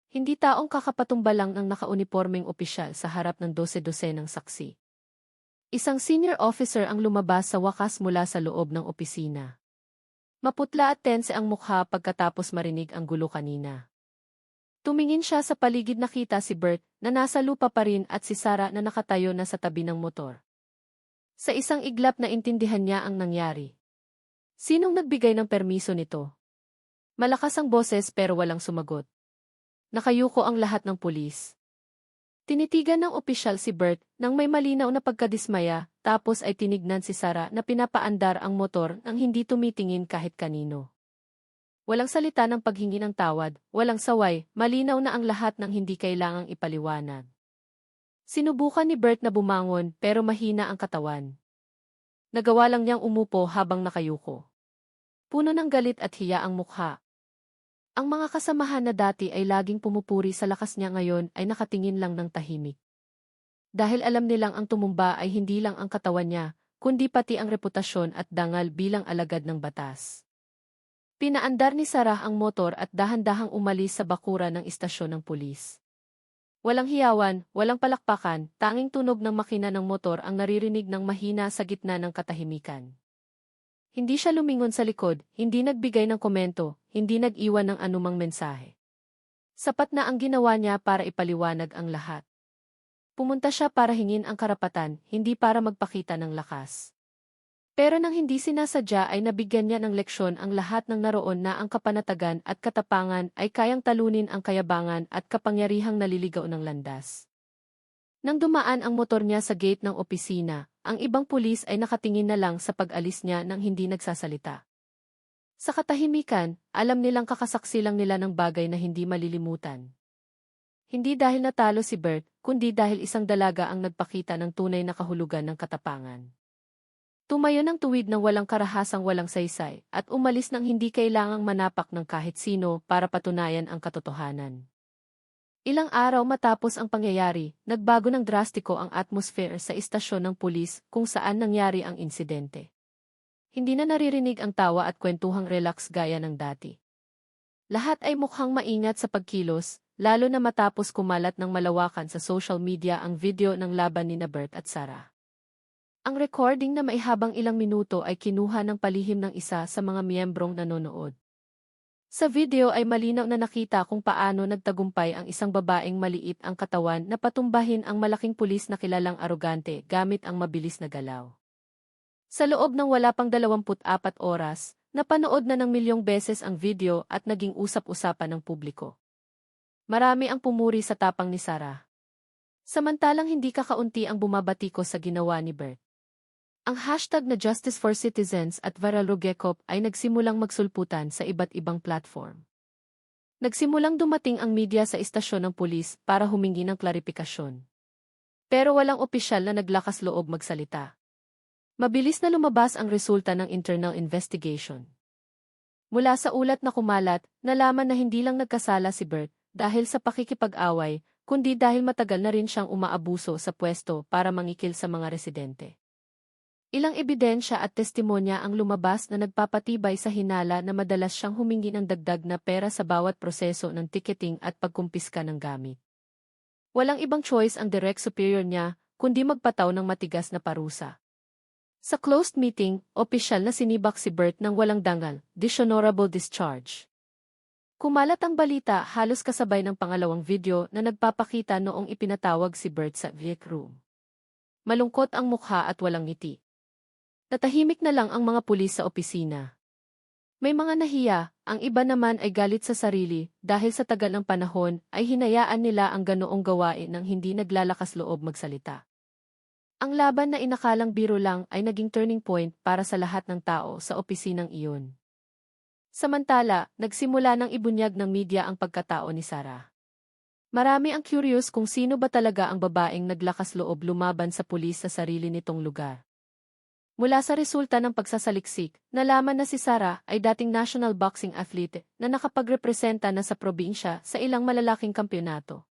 Hindi taong kakapatumba lang ng nakaunipormeng opisyal sa harap ng dose-dosenang saksi. Isang senior officer ang lumabas sa wakas mula sa loob ng opisina. Maputla at tense ang mukha pagkatapos marinig ang gulo kanina. Tumingin siya sa paligid, nakita si Bert na nasa lupa pa rin at si Sarah na nakatayo na sa tabi ng motor. Sa isang iglap na intindihan niya ang nangyari. Sinong nagbigay ng permiso nito? Malakas ang boses pero walang sumagot. Nakayuko ang lahat ng pulis. Tinitigan ng opisyal si Bert nang may malinaw na pagkadismaya, tapos ay tinignan si Sarah na pinapaandar ang motor nang hindi tumitingin kahit kanino. Walang salita ng paghingi ng tawad, walang saway, malinaw na ang lahat ng hindi kailangang ipaliwanag. Sinubukan ni Bert na bumangon pero mahina ang katawan. Nagawa lang niyang umupo habang nakayuko. Puno ng galit at hiya ang mukha. Ang mga kasamahan na dati ay laging pumupuri sa lakas niya ngayon ay nakatingin lang ng tahimik. Dahil alam nilang ang tumumba ay hindi lang ang katawan niya, kundi pati ang reputasyon at dangal bilang alagad ng batas. Pinaandar ni Sarah ang motor at dahan-dahang umalis sa bakuran ng istasyon ng pulis. Walang hiyawan, walang palakpakan, tanging tunog ng makina ng motor ang naririnig ng mahina sa gitna ng katahimikan. Hindi siya lumingon sa likod, hindi nagbigay ng komento, hindi nag-iwan ng anumang mensahe. Sapat na ang ginawa niya para ipaliwanag ang lahat. Pumunta siya para hingin ang karapatan, hindi para magpakita ng lakas. Pero nang hindi sinasadya ay nabigyan niya ng leksyon ang lahat ng naroon na ang kapanatagan at katapangan ay kayang talunin ang kayabangan at kapangyarihang naliligaw ng landas. Nang dumaan ang motor niya sa gate ng opisina, ang ibang pulis ay nakatingin na lang sa pag-alis niya nang hindi nagsasalita. Sa katahimikan, alam nilang kakasaksi lang nila ng bagay na hindi malilimutan. Hindi dahil natalo si Bert, kundi dahil isang dalaga ang nagpakita ng tunay na kahulugan ng katapangan. Tumayo ng tuwid ng walang karahasang walang saysay at umalis nang hindi kailangang manapak ng kahit sino para patunayan ang katotohanan. Ilang araw matapos ang pangyayari, nagbago ng drastiko ang atmosphere sa istasyon ng pulis kung saan nangyari ang insidente. Hindi na naririnig ang tawa at kwentuhang relax gaya ng dati. Lahat ay mukhang maingat sa pagkilos, lalo na matapos kumalat ng malawakan sa social media ang video ng laban ni Bert at Sarah. Ang recording na maihabang ilang minuto ay kinuha ng palihim ng isa sa mga miyembrong nanonood. Sa video ay malinaw na nakita kung paano nagtagumpay ang isang babaeng maliit ang katawan na patumbahin ang malaking pulis na kilalang arogante gamit ang mabilis na galaw. Sa loob ng wala pang 24 oras, napanood na ng milyong beses ang video at naging usap-usapan ng publiko. Marami ang pumuri sa tapang ni Sarah. Samantalang hindi kakaunti ang bumabatiko sa ginawa ni Bert. Ang hashtag na Justice for Citizens at Viral Rugekop ay nagsimulang magsulputan sa iba't ibang platform. Nagsimulang dumating ang media sa istasyon ng pulis para humingi ng klarifikasyon. Pero walang opisyal na naglakas loob magsalita. Mabilis na lumabas ang resulta ng internal investigation. Mula sa ulat na kumalat, nalaman na hindi lang nagkasala si Bert dahil sa pakikipag-away, kundi dahil matagal na rin siyang umaabuso sa pwesto para mangikil sa mga residente. Ilang ebidensya at testimonya ang lumabas na nagpapatibay sa hinala na madalas siyang humingi ng dagdag na pera sa bawat proseso ng ticketing at pagkumpiska ng gamit. Walang ibang choice ang direct superior niya, kundi magpataw ng matigas na parusa. Sa closed meeting, opisyal na sinibak si Bert ng walang dangal, dishonorable discharge. Kumalat ang balita halos kasabay ng pangalawang video na nagpapakita noong ipinatawag si Bert sa VIC room. Malungkot ang mukha at walang ngiti. Natahimik na lang ang mga pulis sa opisina. May mga nahiya, ang iba naman ay galit sa sarili dahil sa tagal ng panahon ay hinayaan nila ang ganoong gawain nang hindi naglalakas loob magsalita. Ang laban na inakalang biro lang ay naging turning point para sa lahat ng tao sa opisinang iyon. Samantala, nagsimula ng ibunyag ng media ang pagkatao ni Sarah. Marami ang curious kung sino ba talaga ang babaeng naglakas loob lumaban sa pulis sa sarili nitong lugar. Mula sa resulta ng pagsasaliksik, nalaman na si Sarah ay dating national boxing athlete na nakapagrepresenta na sa probinsya sa ilang malalaking kampyonato.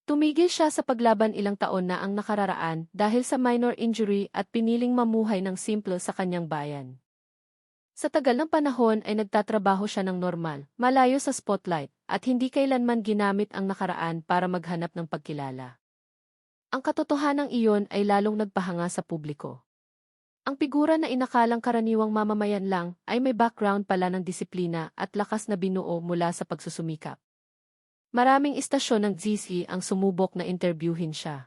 Tumigil siya sa paglaban ilang taon na ang nakararaan dahil sa minor injury at piniling mamuhay ng simple sa kanyang bayan. Sa tagal ng panahon ay nagtatrabaho siya ng normal, malayo sa spotlight, at hindi kailanman ginamit ang nakaraan para maghanap ng pagkilala. Ang katotohanang iyon ay lalong nagpahanga sa publiko. Ang figura na inakalang karaniwang mamamayan lang ay may background pala ng disiplina at lakas na binuo mula sa pagsusumikap. Maraming istasyon ng GC ang sumubok na interviewin siya.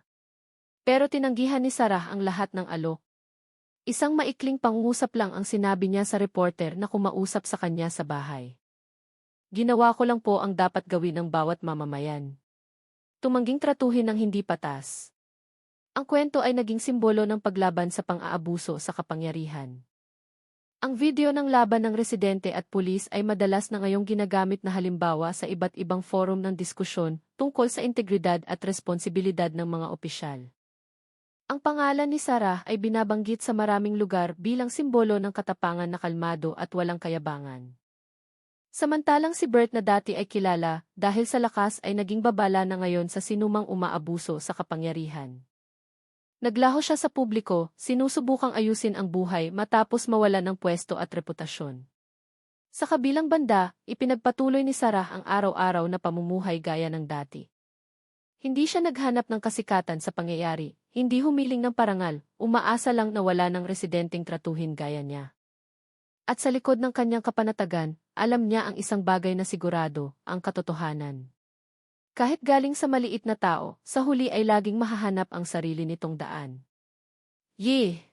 Pero tinanggihan ni Sarah ang lahat ng alok. Isang maikling pangungusap lang ang sinabi niya sa reporter na kumausap sa kanya sa bahay. Ginawa ko lang po ang dapat gawin ng bawat mamamayan. Tumangging tratuhin ng hindi patas. Ang kwento ay naging simbolo ng paglaban sa pang-aabuso sa kapangyarihan. Ang video ng laban ng residente at pulis ay madalas na ngayong ginagamit na halimbawa sa iba't ibang forum ng diskusyon tungkol sa integridad at responsibilidad ng mga opisyal. Ang pangalan ni Sarah ay binabanggit sa maraming lugar bilang simbolo ng katapangan na kalmado at walang kayabangan. Samantalang si Bert na dati ay kilala dahil sa lakas ay naging babala na ngayon sa sinumang umaabuso sa kapangyarihan. Naglaho siya sa publiko, sinusubukang ayusin ang buhay matapos mawala ng pwesto at reputasyon. Sa kabilang banda, ipinagpatuloy ni Sarah ang araw-araw na pamumuhay gaya ng dati. Hindi siya naghanap ng kasikatan sa pangyayari, hindi humiling ng parangal, umaasa lang na wala ng residenteng tratuhin gaya niya. At sa likod ng kanyang kapanatagan, alam niya ang isang bagay na sigurado, ang katotohanan. Kahit galing sa maliit na tao, sa huli ay laging mahahanap ang sarili nitong daan. Yeh!